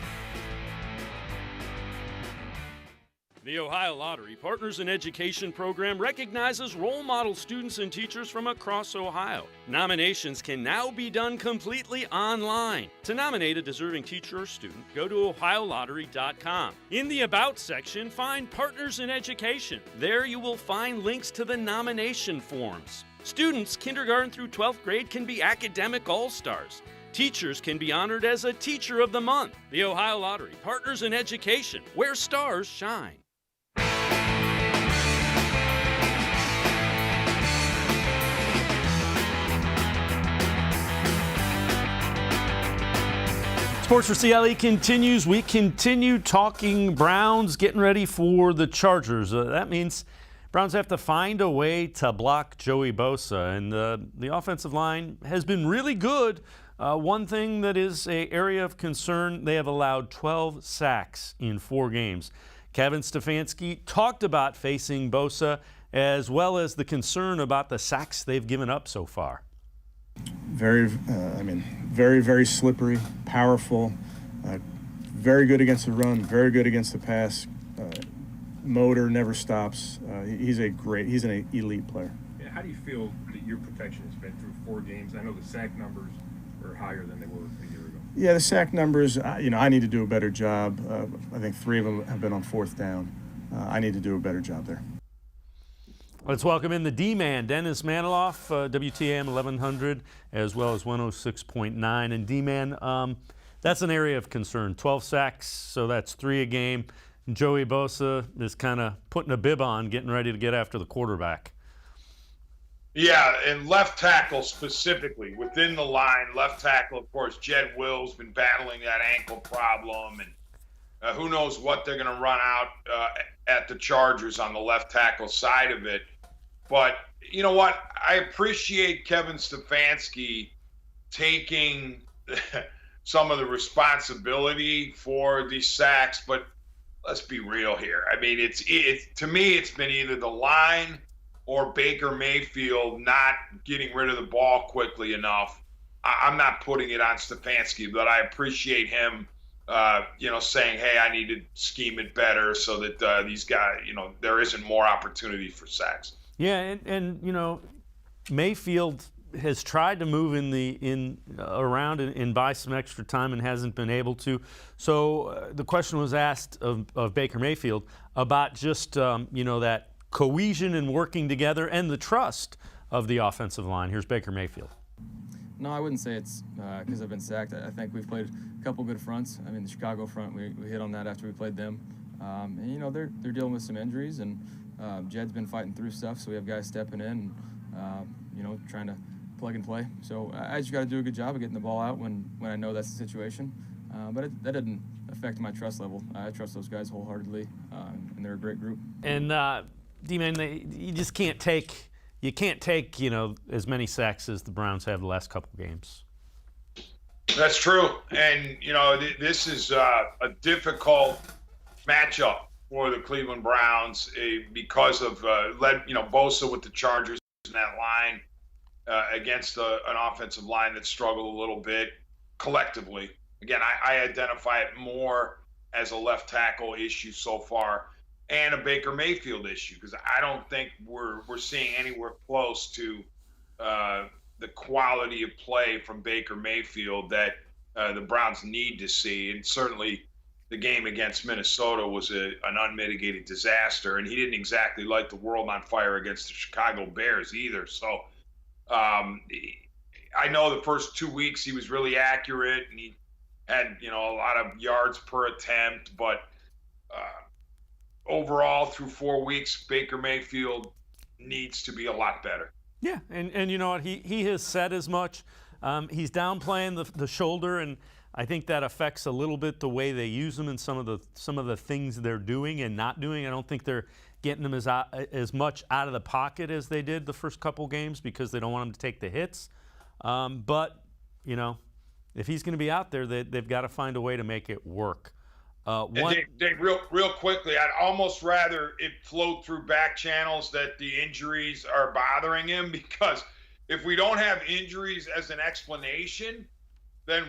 The Ohio Lottery Partners in Education program recognizes role model students and teachers from across Ohio. Nominations can now be done completely online. To nominate a deserving teacher or student, go to ohiolottery.com. In the About section, find Partners in Education. There you will find links to the nomination forms. Students kindergarten through 12th grade can be academic all-stars. Teachers can be honored as a Teacher of the Month. The Ohio Lottery Partners in Education, where stars shine. Sports4CLE continues. We continue talking Browns, getting ready for the Chargers. That means Browns have to find a way to block Joey Bosa, and the offensive line has been really good. One thing that is an area of concern, they have allowed 12 sacks in 4 games. Kevin Stefanski talked about facing Bosa as well as the concern about the sacks they've given up so far. Very, very slippery, powerful, very good against the run, very good against the pass. Motor never stops. He's an elite player. Yeah, how do you feel that your protection has been through 4 games? I know the sack numbers are higher than they were a year ago. Yeah, the sack numbers, I need to do a better job. I think 3 of them have been on 4th down. I need to do a better job there. Let's welcome in the D-Man, Dennis Manoloff, WTAM 1100, as well as 106.9. And D-Man, that's an area of concern. 12 sacks, so that's 3 a game. Joey Bosa is kind of putting a bib on, getting ready to get after the quarterback. Yeah, and left tackle specifically, within the line, left tackle, of course, Jed Will's been battling that ankle problem, and who knows what they're going to run out at the Chargers on the left tackle side of it. But you know what? I appreciate Kevin Stefanski taking some of the responsibility for these sacks, but let's be real here. I mean, it's to me, it's been either the line or Baker Mayfield not getting rid of the ball quickly enough. I'm not putting it on Stefanski, but I appreciate him, saying, hey, I need to scheme it better so that these guys, there isn't more opportunity for sacks. Yeah, and Mayfield has tried to move around and buy some extra time and hasn't been able to. So the question was asked of Baker Mayfield about just that cohesion and working together and the trust of the offensive line. Here's Baker Mayfield. No, I wouldn't say it's because I've been sacked. I think we've played a couple good fronts. I mean, the Chicago front, we hit on that after we played them. And they're dealing with some injuries, and Jed's been fighting through stuff, so we have guys stepping in and, trying to plug and play. So I just got to do a good job of getting the ball out when I know that's the situation. But that didn't affect my trust level. I trust those guys wholeheartedly, and they're a great group. And D-Man, you just can't take as many sacks as the Browns have the last couple games. That's true, and this is a difficult matchup for the Cleveland Browns because of Bosa with the Chargers in that line against an offensive line that struggled a little bit collectively. Again, I identify it more as a left tackle issue so far and a Baker Mayfield issue because I don't think we're seeing anywhere close to the quality of play from Baker Mayfield that the Browns need to see, and certainly the game against Minnesota was an unmitigated disaster, and he didn't exactly light the world on fire against the Chicago Bears either. So I know the first 2 weeks he was really accurate, and he had, a lot of yards per attempt, but overall through 4 weeks, Baker Mayfield needs to be a lot better. Yeah, and you know what? He has said as much. He's downplaying the shoulder, and I think that affects a little bit the way they use him and some of the things they're doing and not doing. I don't think they're getting him as much out of the pocket as they did the first couple games because they don't want him to take the hits. But if he's going to be out there, they've got to find a way to make it work. Dave, real quickly, I'd almost rather it float through back channels that the injuries are bothering him, because if we don't have injuries as an explanation, then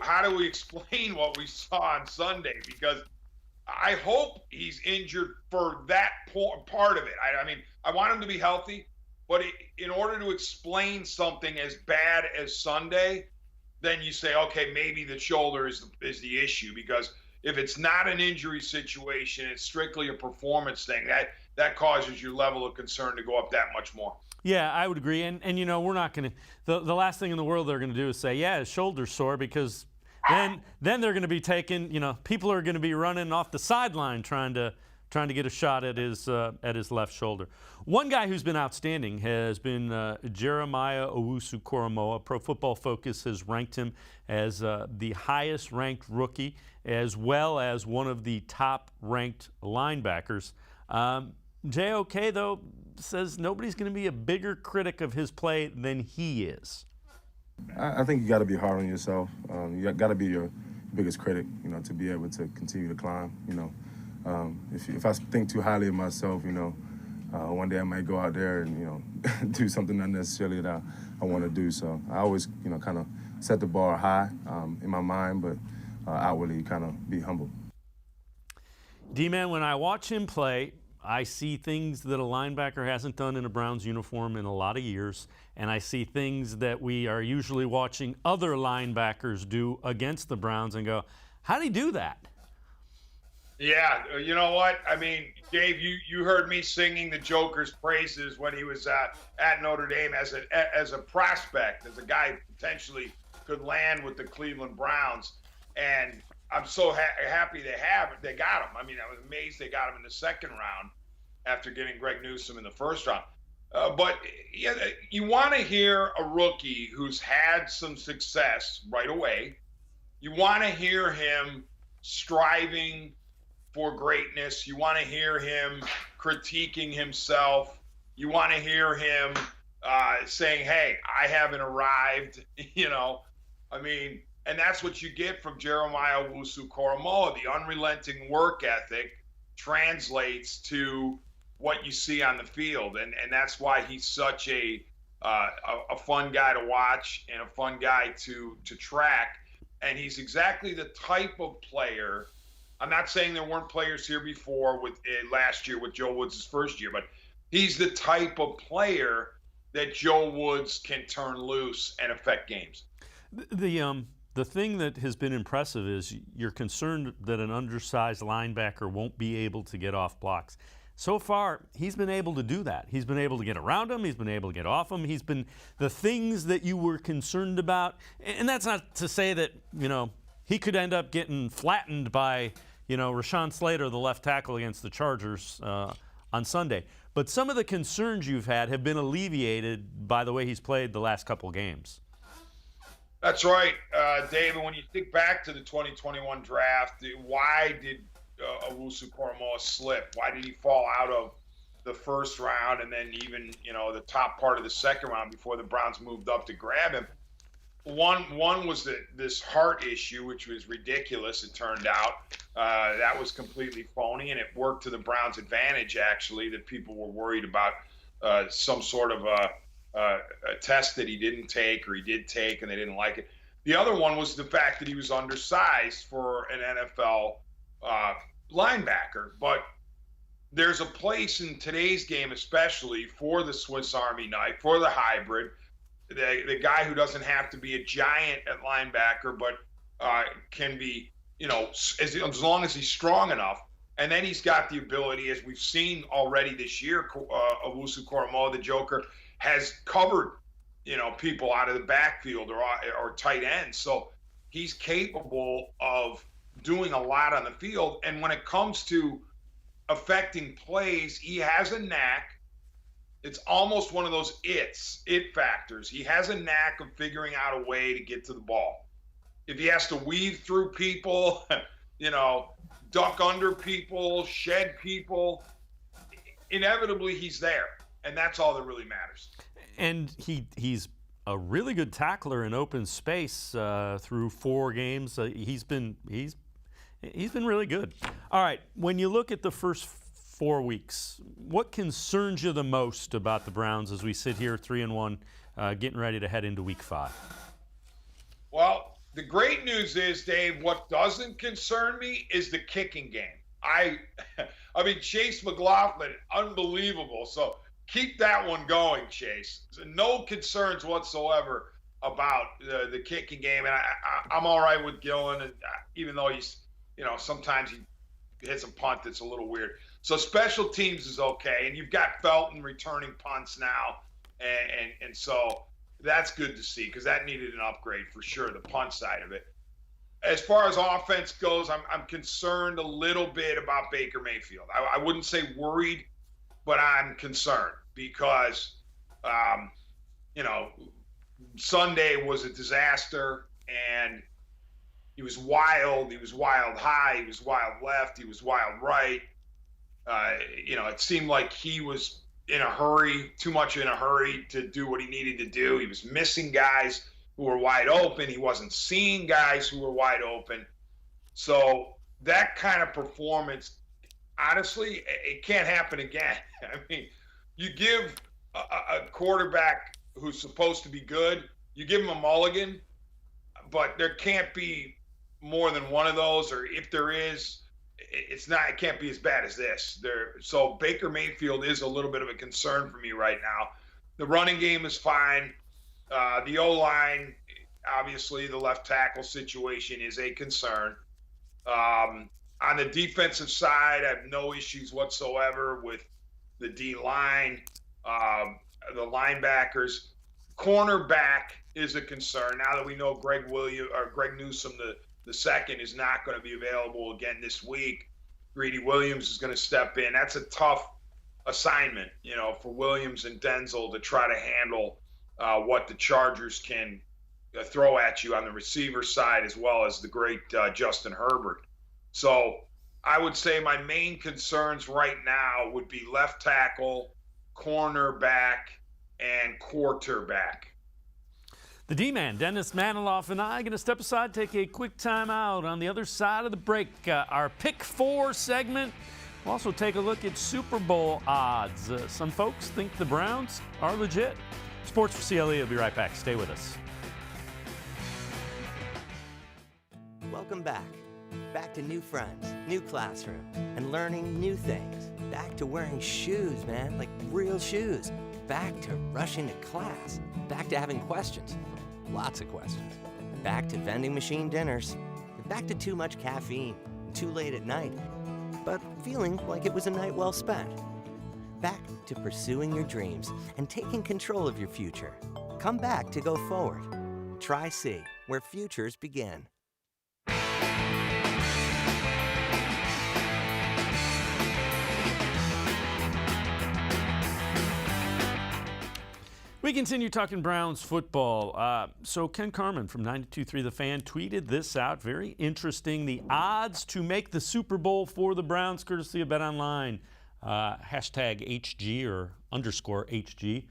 how do we explain what we saw on Sunday? Because I hope he's injured for that part of it. I mean, I want him to be healthy, but in order to explain something as bad as Sunday, then you say, okay, maybe the shoulder is the issue, because if it's not an injury situation, it's strictly a performance thing, that causes your level of concern to go up that much more. Yeah, I would agree. And we're not going to – the last thing in the world they're going to do is say, yeah, his shoulder's sore, because then they're going to be taking – people are going to be running off the sideline trying to get a shot at his left shoulder. One guy who's been outstanding has been Jeremiah Owusu-Koramoah. Pro Football Focus has ranked him as the highest-ranked rookie, as well as one of the top-ranked linebackers. JOK, though, says nobody's going to be a bigger critic of his play than he is. I think you got to be hard on yourself. You got to be your biggest critic, to be able to continue to climb. If I think too highly of myself, one day I might go out there and do something unnecessarily that I want to do. So I always kind of set the bar high in my mind, but outwardly kind of be humble. D-Man, when I watch him play, I see things that a linebacker hasn't done in a Browns uniform in a lot of years, and I see things that we are usually watching other linebackers do against the Browns and go, how'd he do that? Yeah, you know what? I mean, Dave, you heard me singing the Joker's praises when he was at Notre Dame as a prospect, as a guy who potentially could land with the Cleveland Browns. And I'm so happy they got him. I mean, I was amazed they got him in the second round after getting Greg Newsome in the first round. But yeah, you want to hear a rookie who's had some success right away. You want to hear him striving for greatness. You want to hear him critiquing himself. You want to hear him saying, hey, I haven't arrived, I mean, and that's what you get from Jeremiah Owusu-Koramoah. The unrelenting work ethic translates to what you see on the field, and that's why he's such a fun guy to watch and a fun guy to track. And he's exactly the type of player. I'm not saying there weren't players here before with last year with Joe Woods' first year, but he's the type of player that Joe Woods can turn loose and affect games. The thing that has been impressive is you're concerned that an undersized linebacker won't be able to get off blocks. So far, he's been able to do that. He's been able to get around him. He's been able to get off him. He's been the things that you were concerned about. And that's not to say that, he could end up getting flattened by, Rashawn Slater, the left tackle against the Chargers on Sunday. But some of the concerns you've had have been alleviated by the way he's played the last couple games. That's right, David. When you think back to the 2021 draft, why did Owusu-Koramoah slip? Why did he fall out of the first round and then even the top part of the second round before the Browns moved up to grab him? One was this heart issue, which was ridiculous. It turned out that was completely phony, and it worked to the Browns' advantage. Actually, that people were worried about some sort of a test that he didn't take or he did take and they didn't like it. The other one was the fact that he was undersized for an NFL linebacker. But there's a place in today's game, especially for the Swiss Army knife, for the hybrid, the guy who doesn't have to be a giant at linebacker, but can be, as long as he's strong enough. And then he's got the ability, as we've seen already this year, Owusu-Koramoah, the Joker, has covered, people out of the backfield or tight ends. So he's capable of doing a lot on the field. And when it comes to affecting plays, he has a knack. It's almost one of those it factors. He has a knack of figuring out a way to get to the ball. If he has to weave through people, duck under people, shed people, inevitably he's there. And that's all that really matters. And he's a really good tackler in open space through 4 games. He's been really good. All right, when you look at the first 4 weeks, what concerns you the most about the Browns as we sit here 3-1, getting ready to head into week 5? Well, the great news is, Dave, what doesn't concern me is the kicking game. I mean, Chase McLaughlin, unbelievable. So keep that one going, Chase. So no concerns whatsoever about the kicking game. And I'm all right with Gillen, and even though he's, sometimes he hits a punt that's a little weird. So special teams is okay. And you've got Felton returning punts now. And so that's good to see, because that needed an upgrade for sure, the punt side of it. As far as offense goes, I'm concerned a little bit about Baker Mayfield. I wouldn't say worried, but I'm concerned because, Sunday was a disaster, and he was wild. He was wild high. He was wild left. He was wild right. It seemed like he was in a hurry, too much in a hurry to do what he needed to do. He was missing guys who were wide open. He wasn't seeing guys who were wide open. So that kind of performance, honestly, it can't happen again. I mean, you give a quarterback who's supposed to be good, you give him a mulligan, but there can't be more than one of those, or if there is, it can't be as bad as this. So Baker Mayfield is a little bit of a concern for me right now. The running game is fine. The O-line, obviously, the left tackle situation is a concern. On the defensive side, I have no issues whatsoever with the D-line, the linebackers. Cornerback is a concern. Now that we know Greg Newsome, the second, is not going to be available again this week, Greedy Williams is going to step in. That's a tough assignment, for Williams and Denzel to try to handle what the Chargers can throw at you on the receiver side, as well as the great Justin Herbert. So I would say my main concerns right now would be left tackle, cornerback, and quarterback. The D-Man, Dennis Manoloff, and I are going to step aside, take a quick time out. On the other side of the break, our Pick 4 segment. We'll also take a look at Super Bowl odds. Some folks think the Browns are legit. Sports4CLE will be right back. Stay with us. Welcome back. Back to new friends, new classroom, and learning new things. Back to wearing shoes, man, like real shoes. Back to rushing to class. Back to having questions. Lots of questions. Back to vending machine dinners. Back to too much caffeine and too late at night. But feeling like it was a night well spent. Back to pursuing your dreams and taking control of your future. Come back to go forward. Try C, where futures begin. We continue talking Browns football. So Ken Carman from 92.3 The Fan tweeted this out. Very interesting. The odds to make the Super Bowl for the Browns, courtesy of BetOnline. Hashtag HG or underscore HG.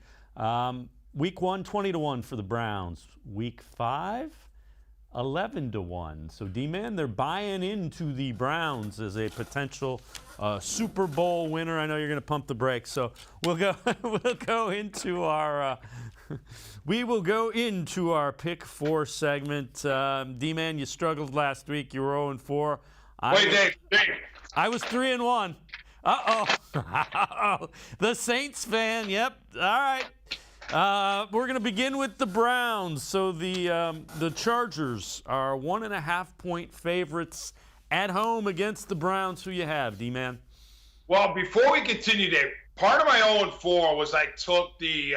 Week 1, 20-1 for the Browns. Week 5, 11-1. So D-Man, they're buying into the Browns as a potential Super Bowl winner. I know you're going to pump the brakes, so we'll go into our we will go into our Pick 4 segment. D-Man, you struggled last week. You were 0-4. Dave. I was 3-1. Uh-oh. The Saints fan. Yep. All right. We're going to begin with the Browns. So the Chargers are 1.5-point favorites at home against the Browns. Who you have, D-Man? Well, before we continue, Dave, part of my 0-4 was I took the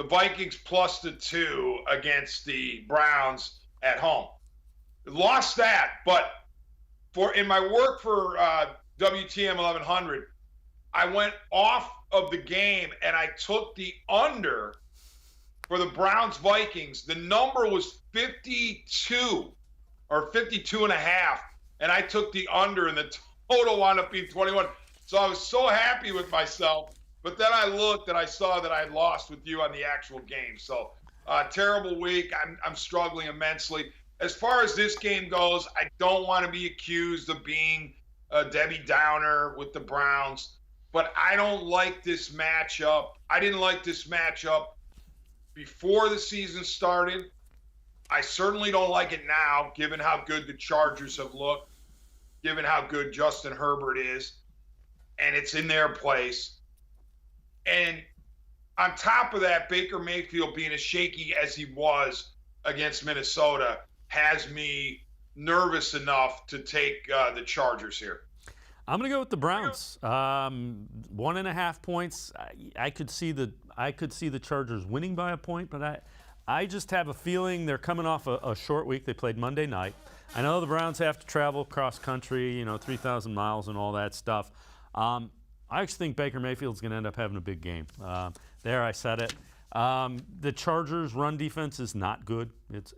Vikings plus the 2 against the Browns at home. lost that. But in my work for WTM 1100, I went off of the game and I took the under for the Browns-Vikings. The number was 52 or 52 and a half, and I took the under, and the total wound up being 21. So I was so happy with myself, but then I looked and I saw that I had lost with you on the actual game. So terrible week. I'm struggling immensely. As far as this game goes, I don't want to be accused of being a Debbie Downer with the Browns, but I don't like this matchup. I didn't like this matchup before the season started. I certainly don't like it now, given how good the Chargers have looked, given how good Justin Herbert is, and it's in their place. And on top of that, Baker Mayfield being as shaky as he was against Minnesota has me nervous enough to take the Chargers here. I'm going to go with the Browns. 1.5 points. I could see the Chargers winning by a point, but I just have a feeling they're coming off a short week. They played Monday night. I know the Browns have to travel cross country, 3,000 miles and all that stuff. I actually think Baker Mayfield's going to end up having a big game. There, I said it. The Chargers' run defense is not good.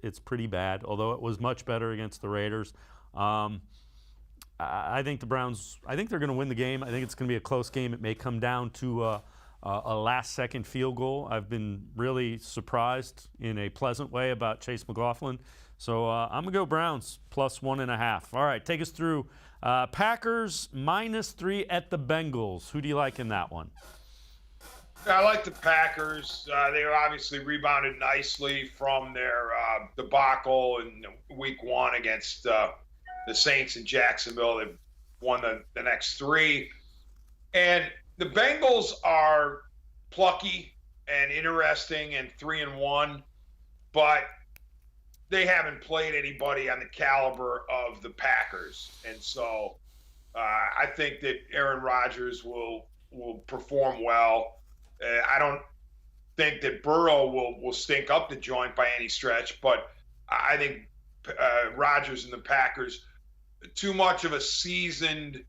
It's pretty bad, although it was much better against the Raiders. I think the Browns, I think they're going to win the game. I think it's going to be a close game. It may come down to a last-second field goal. I've been really surprised in a pleasant way about Chase McLaughlin. So I'm going to go Browns plus 1.5. All right, take us through Packers -3 at the Bengals. Who do you like in that one? I like the Packers. They obviously rebounded nicely from their debacle in week 1 against the Saints in Jacksonville. They've won the next 3. And the Bengals are plucky and interesting and 3-1, but they haven't played anybody on the caliber of the Packers. And so I think that Aaron Rodgers will perform well. I don't think that Burrow will stink up the joint by any stretch, but I think Rodgers and the Packers, too much of a seasoned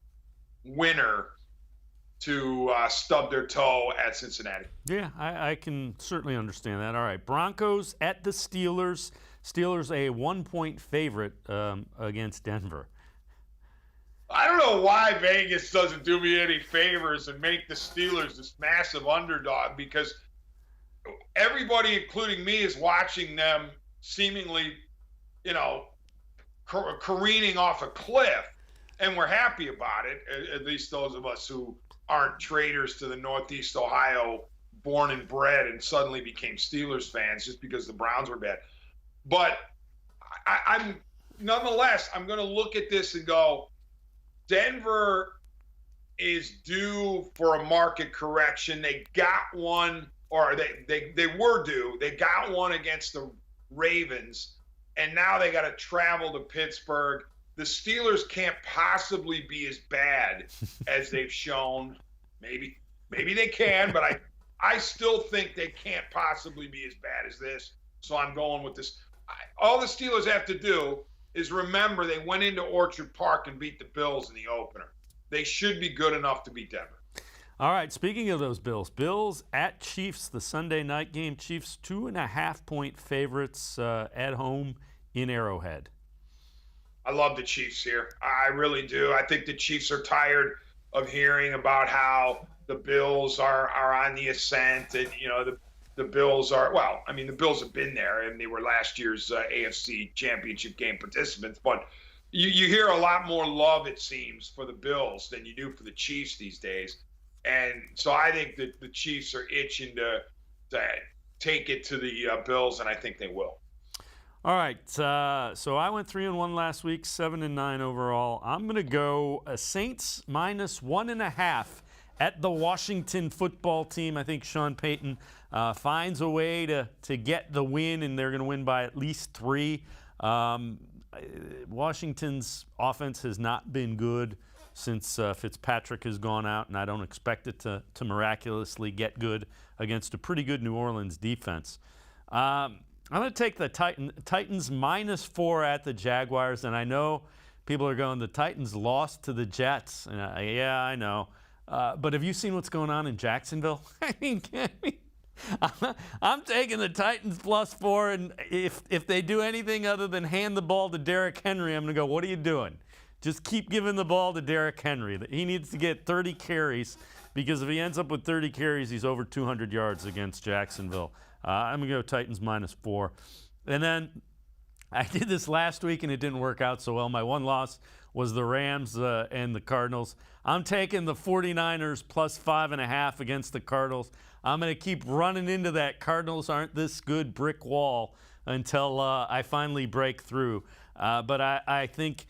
winner to stub their toe at Cincinnati. Yeah, I can certainly understand that. All right, Broncos at the Steelers. Steelers a 1-point favorite against Denver. I don't know why Vegas doesn't do me any favors and make the Steelers this massive underdog, because everybody, including me, is watching them seemingly, careening off a cliff, and we're happy about it, at least those of us who aren't traitors to the Northeast Ohio, born and bred, and suddenly became Steelers fans just because the Browns were bad. But I'm nonetheless, I'm going to look at this and go, Denver is due for a market correction. They got one, or they were due. They got one against the Ravens, and now they got to travel to Pittsburgh. The Steelers can't possibly be as bad as they've shown. Maybe they can, but I still think they can't possibly be as bad as this. So I'm going with this. All the Steelers have to do is remember they went into Orchard Park and beat the Bills in the opener. They should be good enough to beat Denver. All right, speaking of those Bills at Chiefs, the Sunday night game. Chiefs 2.5-point favorites at home in Arrowhead. I love the Chiefs here. I really do. I think the Chiefs are tired of hearing about how the Bills are on the ascent, and the Bills are, the Bills have been there, and they were last year's AFC Championship game participants. But you hear a lot more love, it seems, for the Bills than you do for the Chiefs these days. And so I think that the Chiefs are itching to take it to the Bills, and I think they will. All right, so I went 3-1 last week, 7-9 overall. I'm going to go Saints -1.5 at the Washington football team. I think Sean Payton finds a way to get the win, and they're going to win by at least 3. Washington's offense has not been good since Fitzpatrick has gone out, and I don't expect it to miraculously get good against a pretty good New Orleans defense. I'm going to take the Titans -4 at the Jaguars, and I know people are going, the Titans lost to the Jets. And yeah, I know. But have you seen what's going on in Jacksonville? I mean, I'm taking the Titans +4, and if they do anything other than hand the ball to Derrick Henry, I'm going to go, what are you doing? Just keep giving the ball to Derrick Henry. He needs to get 30 carries, because if he ends up with 30 carries, he's over 200 yards against Jacksonville. I'm going to go Titans -4. And then I did this last week, and it didn't work out so well. My one loss was the Rams and the Cardinals. I'm taking the 49ers +5.5 against the Cardinals. I'm going to keep running into that Cardinals aren't this good brick wall until I finally break through. But I think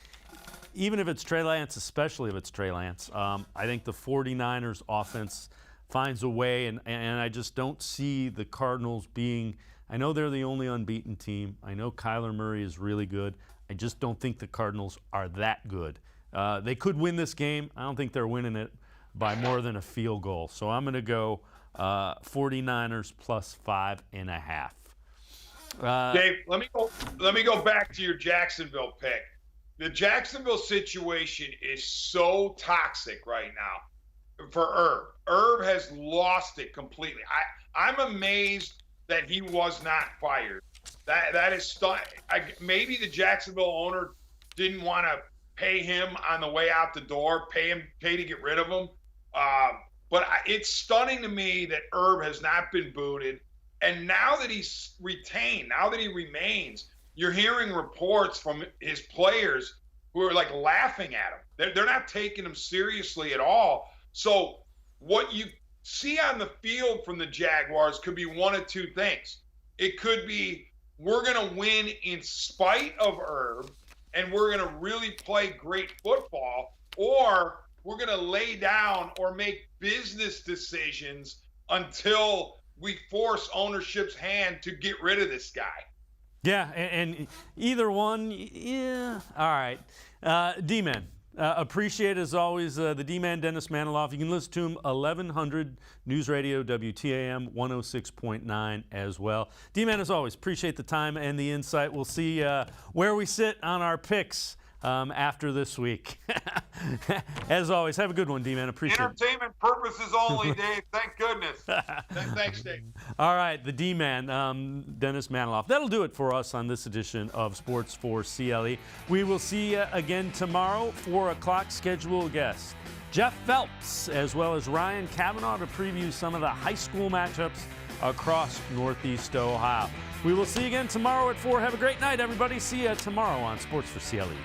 even if it's Trey Lance, especially if it's Trey Lance, I think the 49ers offense finds a way, and I just don't see the Cardinals being – I know they're the only unbeaten team. I know Kyler Murray is really good. I just don't think the Cardinals are that good. They could win this game. I don't think they're winning it by more than a field goal. So I'm going to go 49ers +5.5. Dave, let me go back to your Jacksonville pick. The Jacksonville situation is so toxic right now for Herb. Herb has lost it completely. I'm amazed that he was not fired. That is stunning. Maybe the Jacksonville owner didn't want to pay him on the way out the door, pay to get rid of him. But it's stunning to me that Herb has not been booted. And now that he's retained, now that he remains, you're hearing reports from his players who are like laughing at him. They're not taking him seriously at all. So what you see on the field from the Jaguars could be one of two things. It could be, we're going to win in spite of Herb, and we're going to really play great football, or we're going to lay down or make business decisions until we force ownership's hand to get rid of this guy. Yeah, and either one, yeah. All right. D-Man, appreciate as always the D-Man, Dennis Manoloff. You can listen to him 1100 News Radio, WTAM 106.9 as well. D-Man, as always, appreciate the time and the insight. We'll see where we sit on our picks after this week. As always, have a good one, D-Man. Appreciate it. Entertainment purposes only, Dave. Thank goodness. Thanks, Dave. All right, the D-Man, Dennis Manoloff. That'll do it for us on this edition of Sports4CLE. We will see you again tomorrow, 4 o'clock. Scheduled guest Jeff Phelps, as well as Ryan Cavanaugh, to preview some of the high school matchups across Northeast Ohio. We will see you again tomorrow at 4. Have a great night, everybody. See you tomorrow on Sports4CLE.